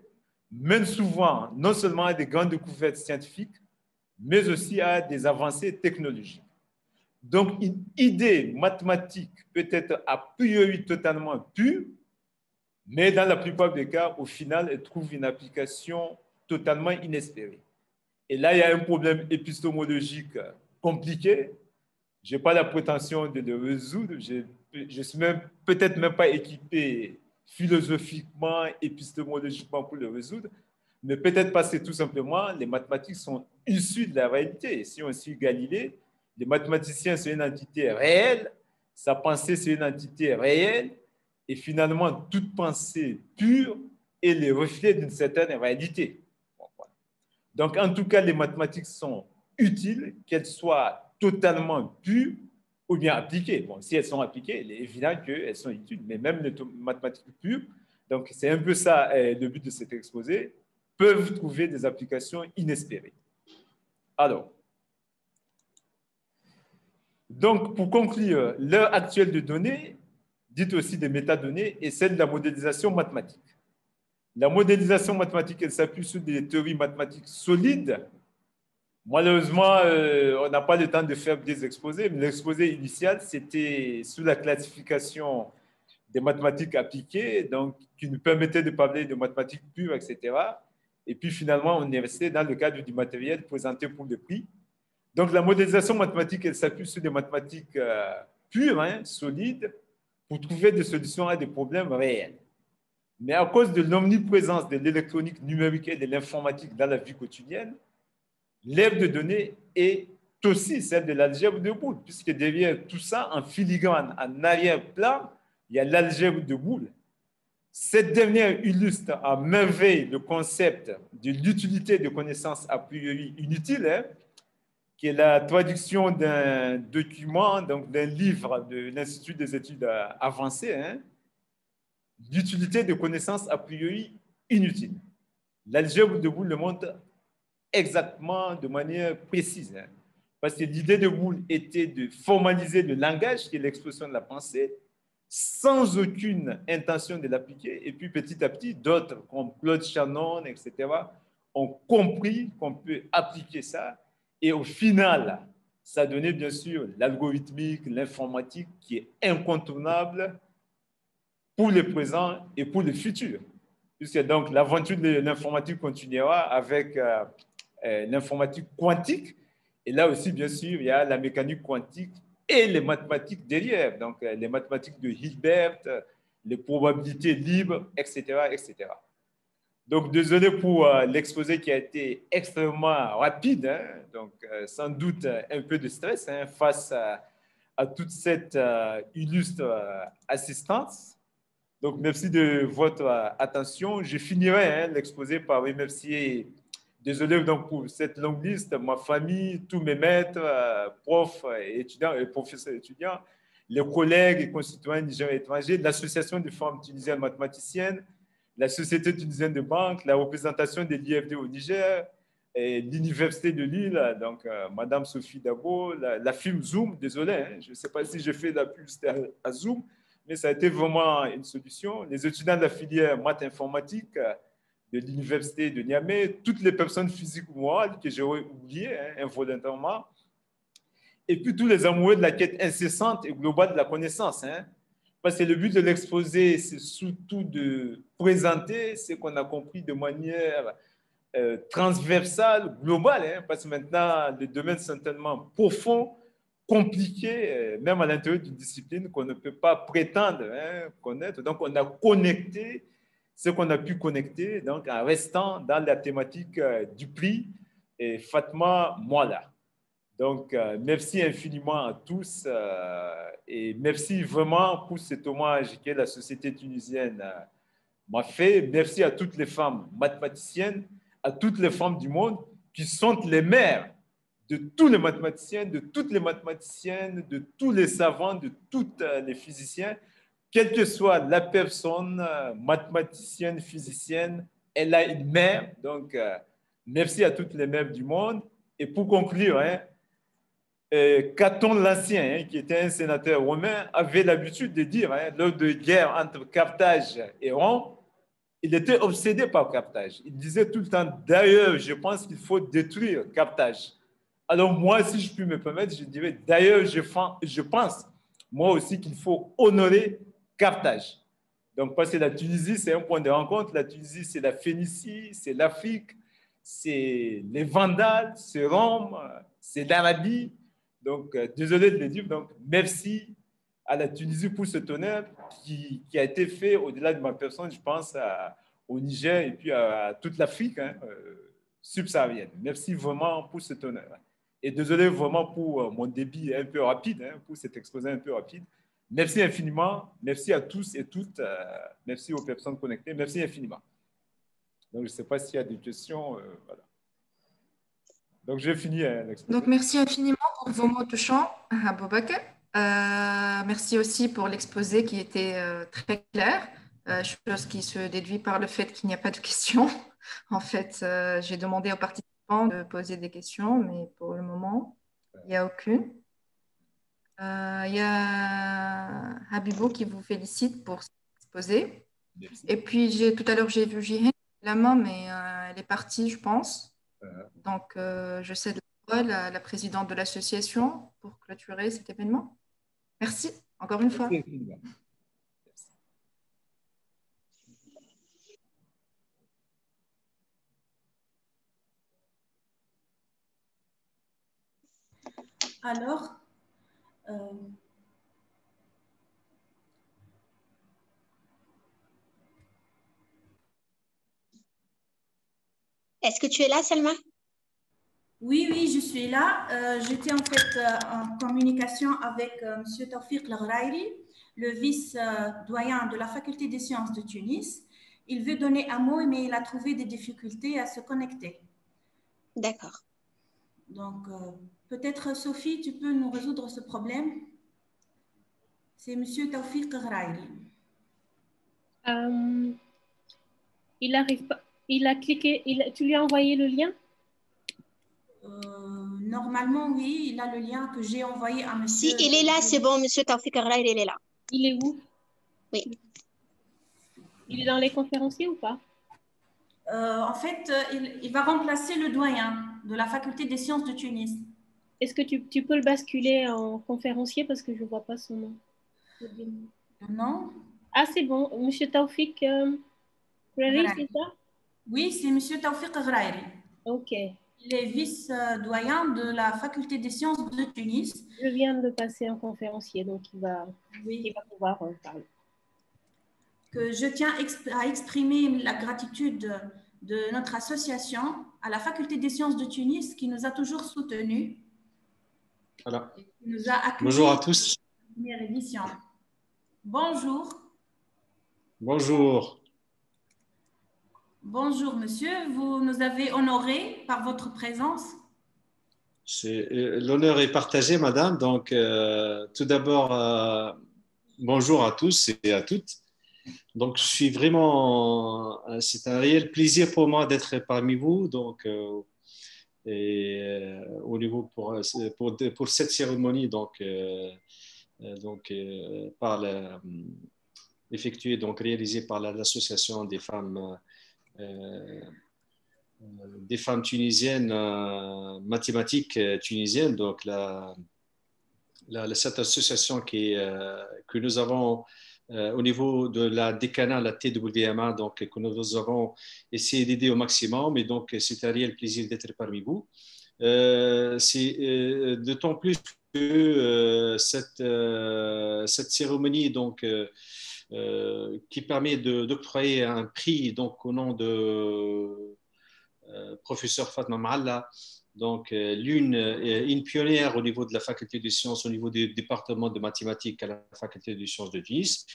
mène souvent non seulement à des grandes découvertes scientifiques, mais aussi à des avancées technologiques. Donc, une idée mathématique peut être a priori totalement pure, mais dans la plupart des cas, au final, elle trouve une application totalement inespérée. Et là, il y a un problème épistémologique compliqué. Je n'ai pas la prétention de le résoudre. Je ne suis peut-être même pas équipé philosophiquement, épistémologiquement pour le résoudre, mais peut-être parce que tout simplement, les mathématiques sont issues de la réalité. Si on suit Galilée, les mathématiciens, c'est une entité réelle, sa pensée, c'est une entité réelle, et finalement, toute pensée pure est le reflet d'une certaine réalité. Donc, en tout cas, les mathématiques sont utiles, qu'elles soient totalement pures ou bien appliquées. Bon, si elles sont appliquées, il est évident qu'elles sont utiles, mais même les mathématiques pures, donc c'est un peu ça le but de cet exposé, peuvent trouver des applications inespérées. Alors, donc pour conclure, l'heure actuelle de données, dite aussi des métadonnées, est celle de la modélisation mathématique. La modélisation mathématique, elle s'appuie sur des théories mathématiques solides. Malheureusement, on n'a pas le temps de faire des exposés, mais l'exposé initial, c'était sous la classification des mathématiques appliquées, donc qui nous permettait de parler de mathématiques pures, etc. Et puis finalement, on est resté dans le cadre du matériel présenté pour le prix. Donc la modélisation mathématique, elle s'appuie sur des mathématiques pures, solides, pour trouver des solutions à des problèmes réels. Mais à cause de l'omniprésence de l'électronique numérique et de l'informatique dans la vie quotidienne, l'ère de données est aussi celle de l'algèbre de Boole, puisque derrière tout ça, en filigrane, en arrière-plan, il y a l'algèbre de Boole. Cette dernière illustre à merveille le concept de l'utilité de connaissances a priori inutiles, qui est la traduction d'un document, donc d'un livre de l'Institut des études avancées, d'utilité de connaissances a priori inutiles. L'algèbre de Boole le montre exactement de manière précise, parce que l'idée de Boole était de formaliser le langage, qui est l'expression de la pensée, sans aucune intention de l'appliquer. Et puis petit à petit, d'autres, comme Claude Shannon, etc., ont compris qu'on peut appliquer ça. Et au final, ça donnait bien sûr l'algorithmique, l'informatique, qui est incontournable pour le présent et pour le futur. Puisque donc l'aventure de l'informatique continuera avec l'informatique quantique. Et là aussi, bien sûr, il y a la mécanique quantique et les mathématiques derrière. Donc, les mathématiques de Hilbert, les probabilités libres, etc., etc. Donc, désolé pour l'exposé qui a été extrêmement rapide. Donc, sans doute un peu de stress face à toute cette illustre assistance. Donc, merci de votre attention. Je finirai l'exposé par remercier, désolé donc pour cette longue liste, ma famille, tous mes maîtres, profs et étudiants et professeurs étudiants, les collègues et concitoyens nigériens et étrangers, l'Association des femmes tunisiennes mathématiciennes, la Société tunisienne de banque, la représentation de l'IFD au Niger, l'Université de Lille, donc Madame Sophie Dabo, la firme Zoom, désolé, hein, je ne sais pas si je fais la publicité à Zoom, mais ça a été vraiment une solution. Les étudiants de la filière maths informatique de l'Université de Niamey, toutes les personnes physiques ou morales que j'aurais oubliées hein, involontairement, et puis tous les amoureux de la quête incessante et globale de la connaissance. Hein, parce que le but de l'exposé, c'est surtout de présenter ce qu'on a compris de manière transversale, globale, hein, parce que maintenant, les domaines sont tellement profonds, compliqués, même à l'intérieur d'une discipline qu'on ne peut pas prétendre hein, connaître. Donc, on a connecté ce qu'on a pu connecter donc, en restant dans la thématique du prix et Fatma Mouala. Donc, merci infiniment à tous et merci vraiment pour cet hommage que la société tunisienne m'a fait. Merci à toutes les femmes mathématiciennes, à toutes les femmes du monde qui sont les mères de tous les mathématiciens, de toutes les mathématiciennes, de tous les savants, de tous les physiciens, quelle que soit la personne, mathématicienne, physicienne, elle a une mère. Donc, merci à toutes les mères du monde. Et pour conclure, hein, Caton l'Ancien, hein, qui était un sénateur romain, avait l'habitude de dire, hein, lors de guerre entre Carthage et Rome, il était obsédé par Carthage. Il disait tout le temps, d'ailleurs, je pense qu'il faut détruire Carthage. Alors moi, si je puis me permettre, je dirais, d'ailleurs, je pense, moi aussi, qu'il faut honorer Carthage. Donc, parce que la Tunisie, c'est un point de rencontre. La Tunisie, c'est la Phénicie, c'est l'Afrique, c'est les Vandales, c'est Rome, c'est l'Arabie. Donc, désolé de le dire. Donc, merci à la Tunisie pour cet honneur qui a été fait au-delà de ma personne, je pense, au Niger et puis à toute l'Afrique hein, subsaharienne. Merci vraiment pour cet honneur. Et désolé vraiment pour mon débit un peu rapide, hein, pour cet exposé un peu rapide. Merci infiniment. Merci à tous et toutes. Merci aux personnes connectées. Merci infiniment. Donc, je ne sais pas s'il y a des questions. Voilà. Donc, j'ai fini l'exposé. Donc, merci infiniment pour vos mots touchants, Aboubakar. Merci aussi pour l'exposé qui était très clair, chose qui se déduit par le fait qu'il n'y a pas de questions. En fait, j'ai demandé aux participants de poser des questions, mais pour le moment, il n'y a aucune. Il y a Habibou qui vous félicite pour cet exposé. Merci. Et puis, tout à l'heure, j'ai vu Jihen, la main, mais elle est partie, je pense. Donc, je cède la parole à la présidente de l'association pour clôturer cet événement. Merci, encore une fois. Alors, est-ce que tu es là, Selma? Oui, je suis là. J'étais en fait en communication avec M. Tawfiq El-Ghrairi, le vice-doyen de la faculté des sciences de Tunis. Il veut donner un mot, mais il a trouvé des difficultés à se connecter. D'accord. Donc, peut-être, Sophie, tu peux nous résoudre ce problème? C'est M. Tawfiq El-Ghrairi. Il n'arrive pas. Il a cliqué. Tu lui as envoyé le lien? Normalement, oui, il a le lien que j'ai envoyé à monsieur. Si, il est là, c'est bon, monsieur Tawfiq El-Ghrairi, il est là. Il est où? Oui. Il est dans les conférenciers ou pas? En fait, il va remplacer le doyen de la faculté des sciences de Tunis. Est-ce que tu peux le basculer en conférencier parce que je ne vois pas son nom? Non. Ah, c'est bon. Monsieur Tawfiq El-Ghrairi, c'est ça? Oui, c'est monsieur Tawfiq El-Ghrairi. Ok. Il est vice-doyen de la faculté des sciences de Tunis. Je viens de le passer en conférencier, donc il va pouvoir parler. Que je tiens à exprimer la gratitude de notre association à la faculté des sciences de Tunis qui nous a toujours soutenus. Voilà. Qui nous a accueillis. Bonjour à tous. Première édition. Bonjour. Bonjour. Bonjour, monsieur. Vous nous avez honorés par votre présence. L'honneur est partagé, madame. Donc, tout d'abord, bonjour à tous et à toutes. Donc, je suis vraiment, c'est un réel plaisir pour moi d'être parmi vous. Donc, Et au niveau pour cette cérémonie, effectuée, donc réalisée par l'association des femmes tunisiennes, mathématiques tunisiennes, donc cette association que nous avons au niveau de la décanat, la TWMA, donc que nous avons essayé d'aider au maximum, et donc c'est un réel plaisir d'être parmi vous. C'est d'autant plus que cette cérémonie donc qui permet d'octroyer un prix donc au nom de professeur Fatma Maalla, donc une pionnière au niveau de la faculté des sciences, au niveau du département de mathématiques à la faculté des sciences de Tunis.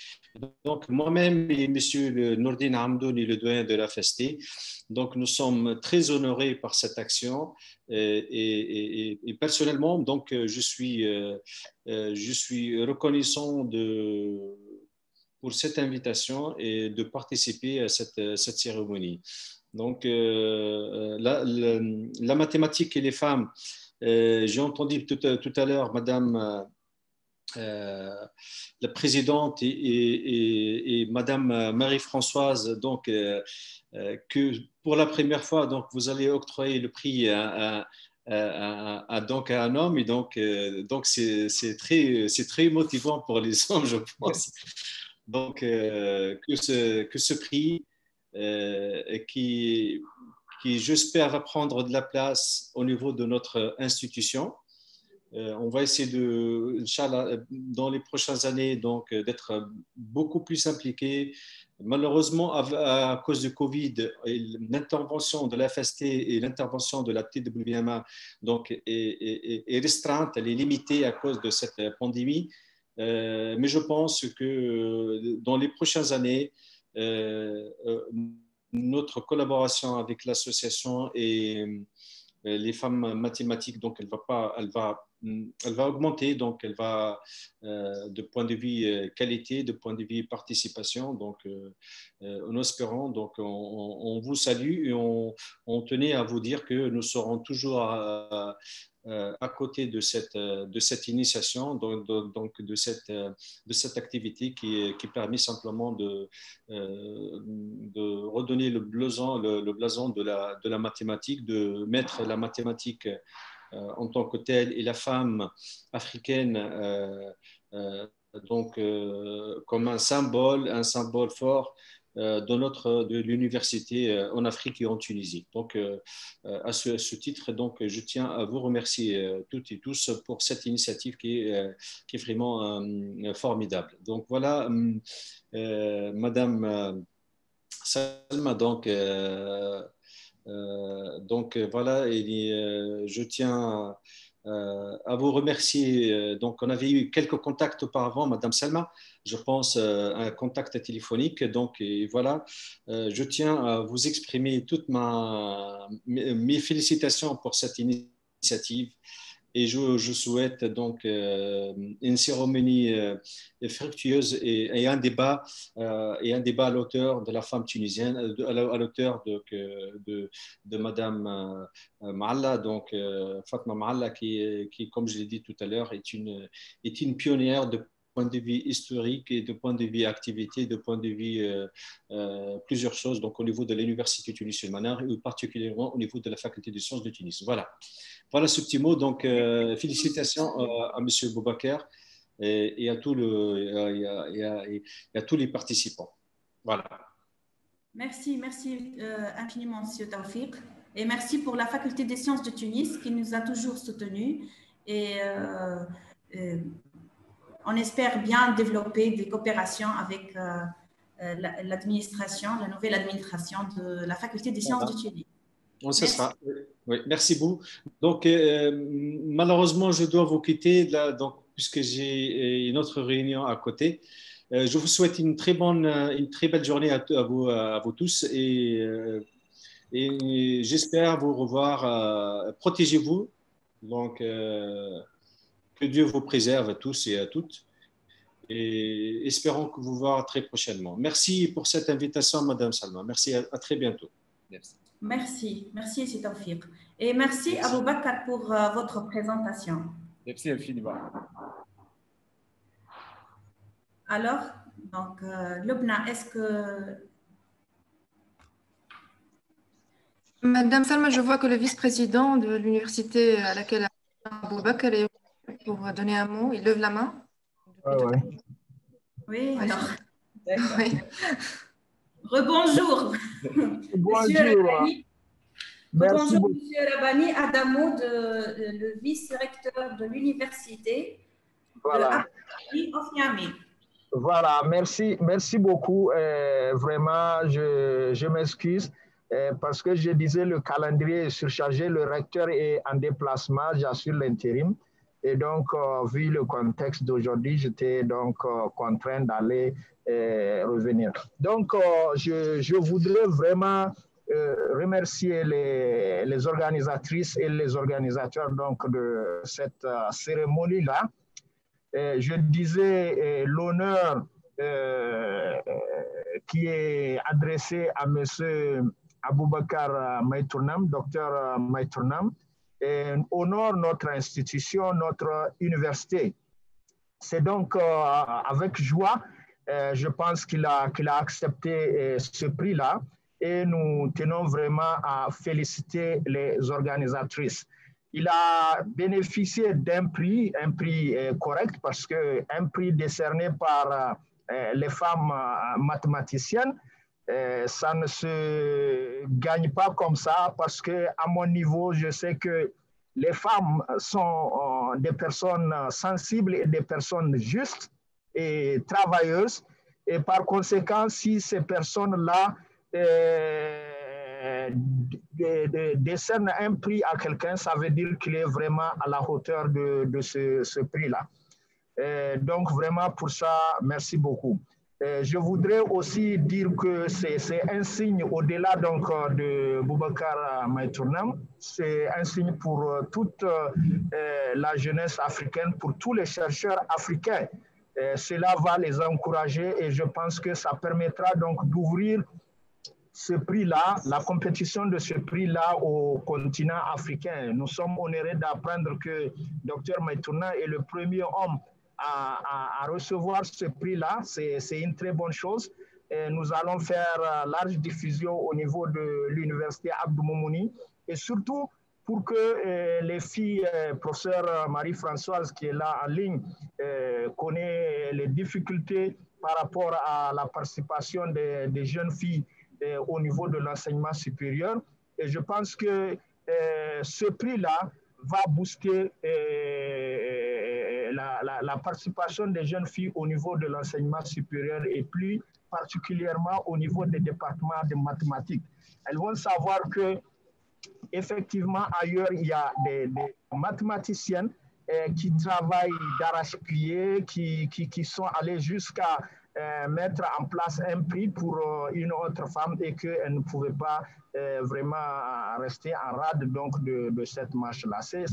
Donc moi-même et monsieur Nourdine Hamdouni, le doyen de la FST, donc nous sommes très honorés par cette action et personnellement donc je suis reconnaissant pour cette invitation et de participer à cette cérémonie. Donc, la mathématique et les femmes, j'ai entendu tout à l'heure Madame la présidente et Madame Marie-Françoise, donc, que pour la première fois, donc, vous allez octroyer le prix donc à un homme, et donc c'est très motivant pour les hommes, je pense. Donc, que ce prix qui j'espère, va prendre de la place au niveau de notre institution. On va essayer Inch'Allah, dans les prochaines années, donc, d'être beaucoup plus impliqués. Malheureusement, à cause du Covid, l'intervention de la FST et l'intervention de la TWMA donc, est restreinte, elle est limitée à cause de cette pandémie. Mais je pense que dans les prochaines années, notre collaboration avec l'association et les femmes mathématiques, donc elle va augmenter, donc elle va de point de vue qualité, de point de vue participation, donc en espérant, donc on vous salue et on tenait à vous dire que nous serons toujours à côté de cette initiation, donc de cette activité qui permet simplement de redonner le blason de la mathématique, de mettre la mathématique en tant que telle et la femme africaine donc comme un symbole fort de l'université en Afrique et en Tunisie. Donc, à ce titre, donc, je tiens à vous remercier toutes et tous pour cette initiative qui est vraiment formidable. Donc, voilà, Madame Salma, donc voilà, et je tiens à vous remercier. Donc, on avait eu quelques contacts auparavant, Madame Salma, je pense un contact téléphonique. Donc, et voilà, je tiens à vous exprimer toutes mes félicitations pour cette initiative. Et je souhaite donc une cérémonie fructueuse et un débat à l'auteur de la femme tunisienne, à l'auteur de Madame Maalla, donc Fatma Maalla, qui, comme je l'ai dit tout à l'heure, est une pionnière de point de vue historique et de point de vue activité, de point de vue plusieurs choses, donc au niveau de l'université tunisienne Manar et particulièrement au niveau de la faculté des sciences de Tunis. Voilà ce petit mot. Donc, félicitations à M. Boubacar et à tous les participants. Voilà. Merci infiniment, M. Tawfiq. Et merci pour la faculté des sciences de Tunis qui nous a toujours soutenus. Et on espère bien développer des coopérations avec l'administration, la nouvelle administration de la faculté des sciences de Tunis. On se sera. Oui, merci beaucoup. Donc, malheureusement, je dois vous quitter là, donc, puisque j'ai une autre réunion à côté. Je vous souhaite une très belle journée à vous tous et j'espère vous revoir. Protégez-vous. Donc, que Dieu vous préserve à tous et à toutes. Et espérons que vous voir très prochainement. Merci pour cette invitation, Madame Salma. Merci, à très bientôt. Merci, c'est Tawfiq. Et merci Abou Bakr pour votre présentation. Merci infiniment. Alors, donc, Lubna, est-ce que... Madame Salma, je vois que le vice-président de l'université à laquelle Abou Bakr est pour donner un mot. Il lève la main. Oui, alors. Oui. Rebonjour. Bonjour. Bonjour, Monsieur Rabani Adamo, le vice-recteur de l'université de Niamey. Voilà, merci beaucoup. Vraiment, je m'excuse parce que je disais le calendrier est surchargé, le recteur est en déplacement, j'assure l'intérim. Et donc, vu le contexte d'aujourd'hui, j'étais donc contraint d'aller revenir. Donc, je voudrais vraiment remercier les organisatrices et les organisateurs donc, de cette cérémonie-là. Je disais l'honneur qui est adressé à M. Abou Bakr Maïtournam, docteur Maïtournam, honore notre institution, notre université. C'est donc avec joie, je pense qu'il a accepté ce prix-là et nous tenons vraiment à féliciter les organisatrices. Il a bénéficié d'un prix, un prix correct parce qu'un prix décerné par les femmes mathématiciennes, ça ne se gagne pas comme ça parce qu'à mon niveau, je sais que les femmes sont des personnes sensibles et des personnes justes et travailleuses. Et par conséquent, si ces personnes-là décernent un prix à quelqu'un, ça veut dire qu'il est vraiment à la hauteur de ce prix-là. Donc vraiment pour ça, merci beaucoup. Je voudrais aussi dire que c'est un signe au-delà donc de Boubacar Maïtournam, c'est un signe pour toute la jeunesse africaine, pour tous les chercheurs africains. Cela va les encourager et je pense que ça permettra donc d'ouvrir ce prix-là, la compétition de ce prix-là au continent africain. Nous sommes honorés d'apprendre que Dr Maïtournam est le premier homme à recevoir ce prix-là. C'est une très bonne chose. Et nous allons faire large diffusion au niveau de l'université Abdou Moumouni et surtout pour que les filles, professeur Marie-Françoise qui est là en ligne, connaît les difficultés par rapport à la participation des jeunes filles au niveau de l'enseignement supérieur. Et je pense que ce prix-là va booster la participation des jeunes filles au niveau de l'enseignement supérieur et plus particulièrement au niveau des départements de mathématiques. Elles vont savoir que effectivement ailleurs il y a des mathématiciennes qui travaillent d'arrache-pied, qui sont allées jusqu'à mettre en place un prix pour une autre femme et qu'elle ne pouvait pas vraiment rester en rade donc de cette marche-là. C'est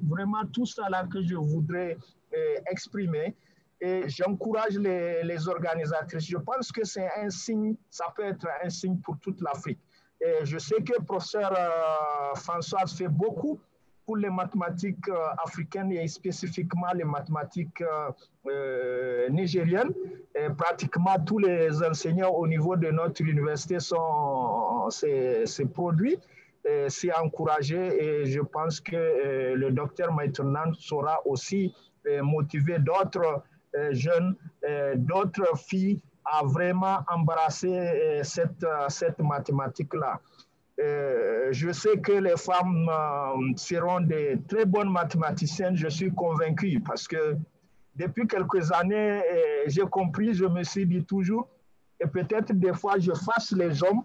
vraiment tout ça là que je voudrais exprimer et j'encourage les organisatrices. Je pense que c'est un signe, ça peut être un signe pour toute l'Afrique. Et je sais que le professeur Françoise fait beaucoup pour les mathématiques africaines et spécifiquement les mathématiques nigériennes. Et pratiquement tous les enseignants au niveau de notre université sont ces produits. C'est encouragé et je pense que le docteur Maïtournam saura aussi motiver d'autres jeunes, d'autres filles à vraiment embrasser cette mathématique-là. Je sais que les femmes seront des très bonnes mathématiciennes, je suis convaincu, parce que depuis quelques années, j'ai compris, je me suis dit toujours, et peut-être des fois je fasse les hommes,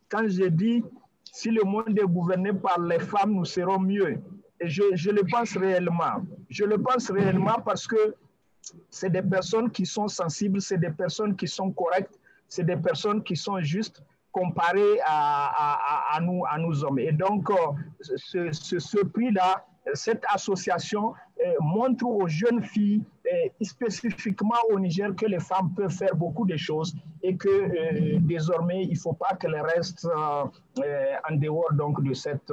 quand je dis si le monde est gouverné par les femmes, nous serons mieux. Et je le pense réellement. Je le pense réellement parce que c'est des personnes qui sont sensibles, c'est des personnes qui sont correctes, c'est des personnes qui sont justes comparées à nous hommes. Et donc, ce prix-là cette association montre aux jeunes filles, spécifiquement au Niger, que les femmes peuvent faire beaucoup de choses et que désormais, il ne faut pas qu'elles restent en dehors donc, de cette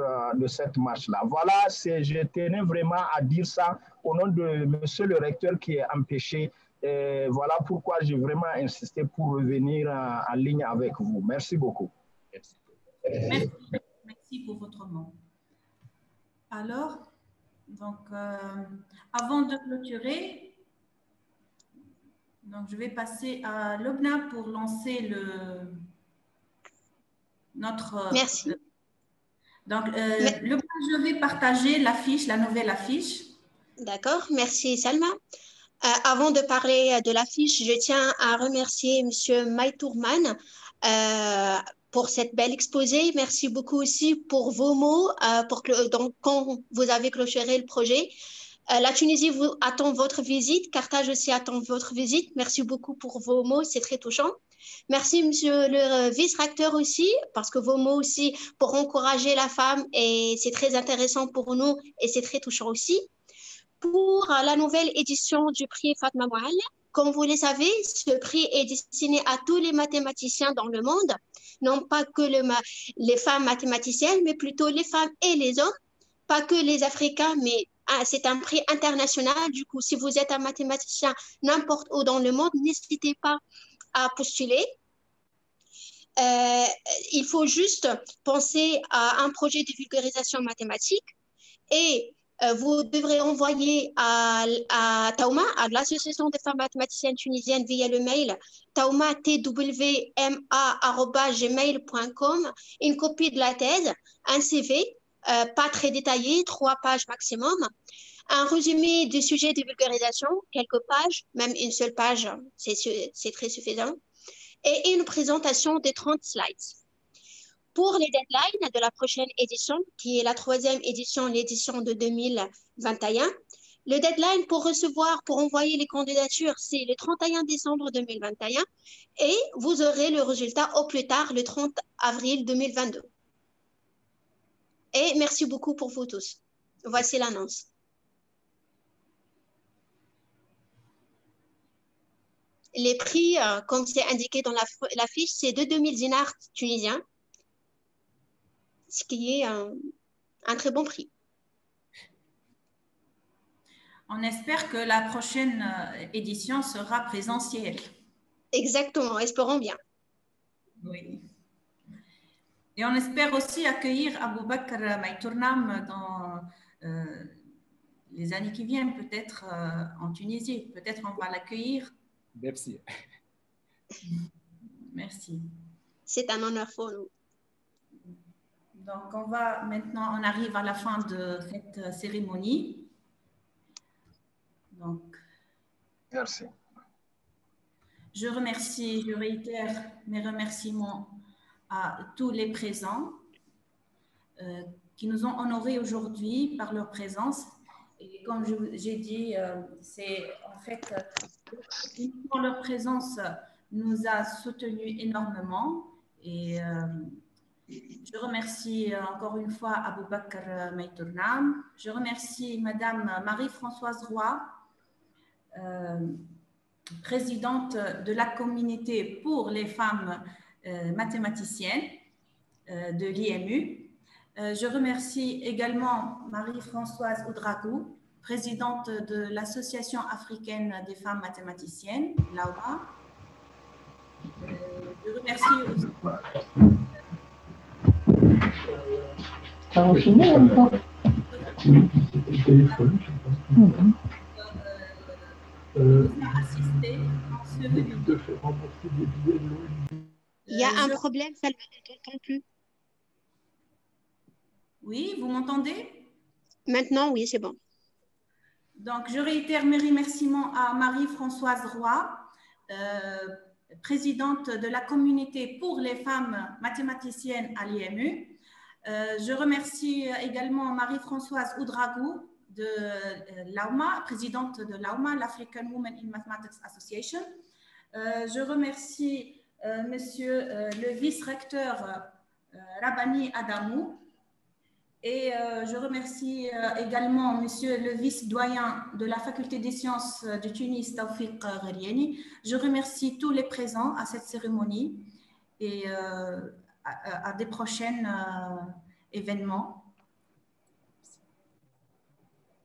marche-là. Voilà, je tenais vraiment à dire ça au nom de monsieur le recteur qui est empêché. Voilà pourquoi j'ai vraiment insisté pour revenir en ligne avec vous. Merci beaucoup. Merci pour votre mot. Alors, donc, avant de clôturer, donc je vais passer à Lobna pour lancer notre... Merci. Donc, Lobna, je vais partager l'affiche, la nouvelle affiche. D'accord, merci Salma. Avant de parler de l'affiche, je tiens à remercier M. Maïtourman pour cette belle exposé. Merci beaucoup aussi pour vos mots donc, quand vous avez clôturé le projet. La Tunisie vous attend votre visite. Carthage aussi attend votre visite. Merci beaucoup pour vos mots, c'est très touchant. Merci, monsieur le vice-recteur aussi, parce que vos mots aussi pour encourager la femme, et c'est très intéressant pour nous et c'est très touchant aussi. Pour la nouvelle édition du prix Fatma Moual, comme vous le savez, ce prix est destiné à tous les mathématiciens dans le monde, non pas que les femmes mathématiciennes, mais plutôt les femmes et les hommes, pas que les Africains, mais c'est un prix international. Du coup, si vous êtes un mathématicien n'importe où dans le monde, n'hésitez pas à postuler. Il faut juste penser à un projet de vulgarisation mathématique et vous devrez envoyer à Taouma, à l'Association des femmes mathématiciennes tunisiennes, via le mail tauma@gmail.com, une copie de la thèse, un CV, pas très détaillé, 3 pages maximum, un résumé du sujet de vulgarisation, quelques pages, même une seule page, c'est très suffisant, et une présentation de 30 slides. Pour les deadlines de la prochaine édition, qui est la 3e édition, l'édition de 2021, le deadline pour envoyer les candidatures, c'est le 31 décembre 2021 et vous aurez le résultat au plus tard le 30 avril 2022. Et merci beaucoup pour vous tous. Voici l'annonce. Les prix, comme c'est indiqué dans la fiche, c'est de 2000 dinars tunisiens, ce qui est un très bon prix. On espère que la prochaine édition sera présentielle. Exactement, espérons bien. Oui. Et on espère aussi accueillir Aboubakr Maïtournam dans les années qui viennent, peut-être en Tunisie. Peut-être on va l'accueillir. Merci. Merci. C'est un honneur pour nous. Donc, on arrive à la fin de cette cérémonie. Donc, merci. Je réitère mes remerciements à tous les présents qui nous ont honorés aujourd'hui par leur présence. Et comme j'ai dit, c'est en fait leur présence nous a soutenus énormément. Et je remercie encore une fois Aboubakr Maïtournam. Je remercie Madame Marie-Françoise Roy, présidente de la communauté pour les femmes mathématiciennes de l'IMU. Je remercie également Marie-Françoise Oudragou, présidente de l'Association africaine des femmes mathématiciennes, l'AOMA. Je remercie aussi... Il y a un problème, ça ne t'entend plus. Oui, vous m'entendez? Maintenant, oui, c'est bon. Donc, je réitère mes remerciements à Marie-Françoise Roy, présidente de la communauté pour les femmes mathématiciennes à l'IMU. Je remercie également Marie-Françoise Oudragou de l'AOMA, présidente de l'AOMA, l'African Women in Mathematics Association. Je remercie Monsieur le vice-recteur Rabani Adamou Et je remercie également Monsieur le vice-doyen de la Faculté des sciences de Tunis, Tawfiq Gheriani. Je remercie tous les présents à cette cérémonie et à des prochains événements.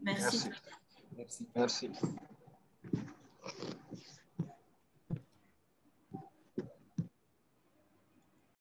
Merci. Merci. Merci.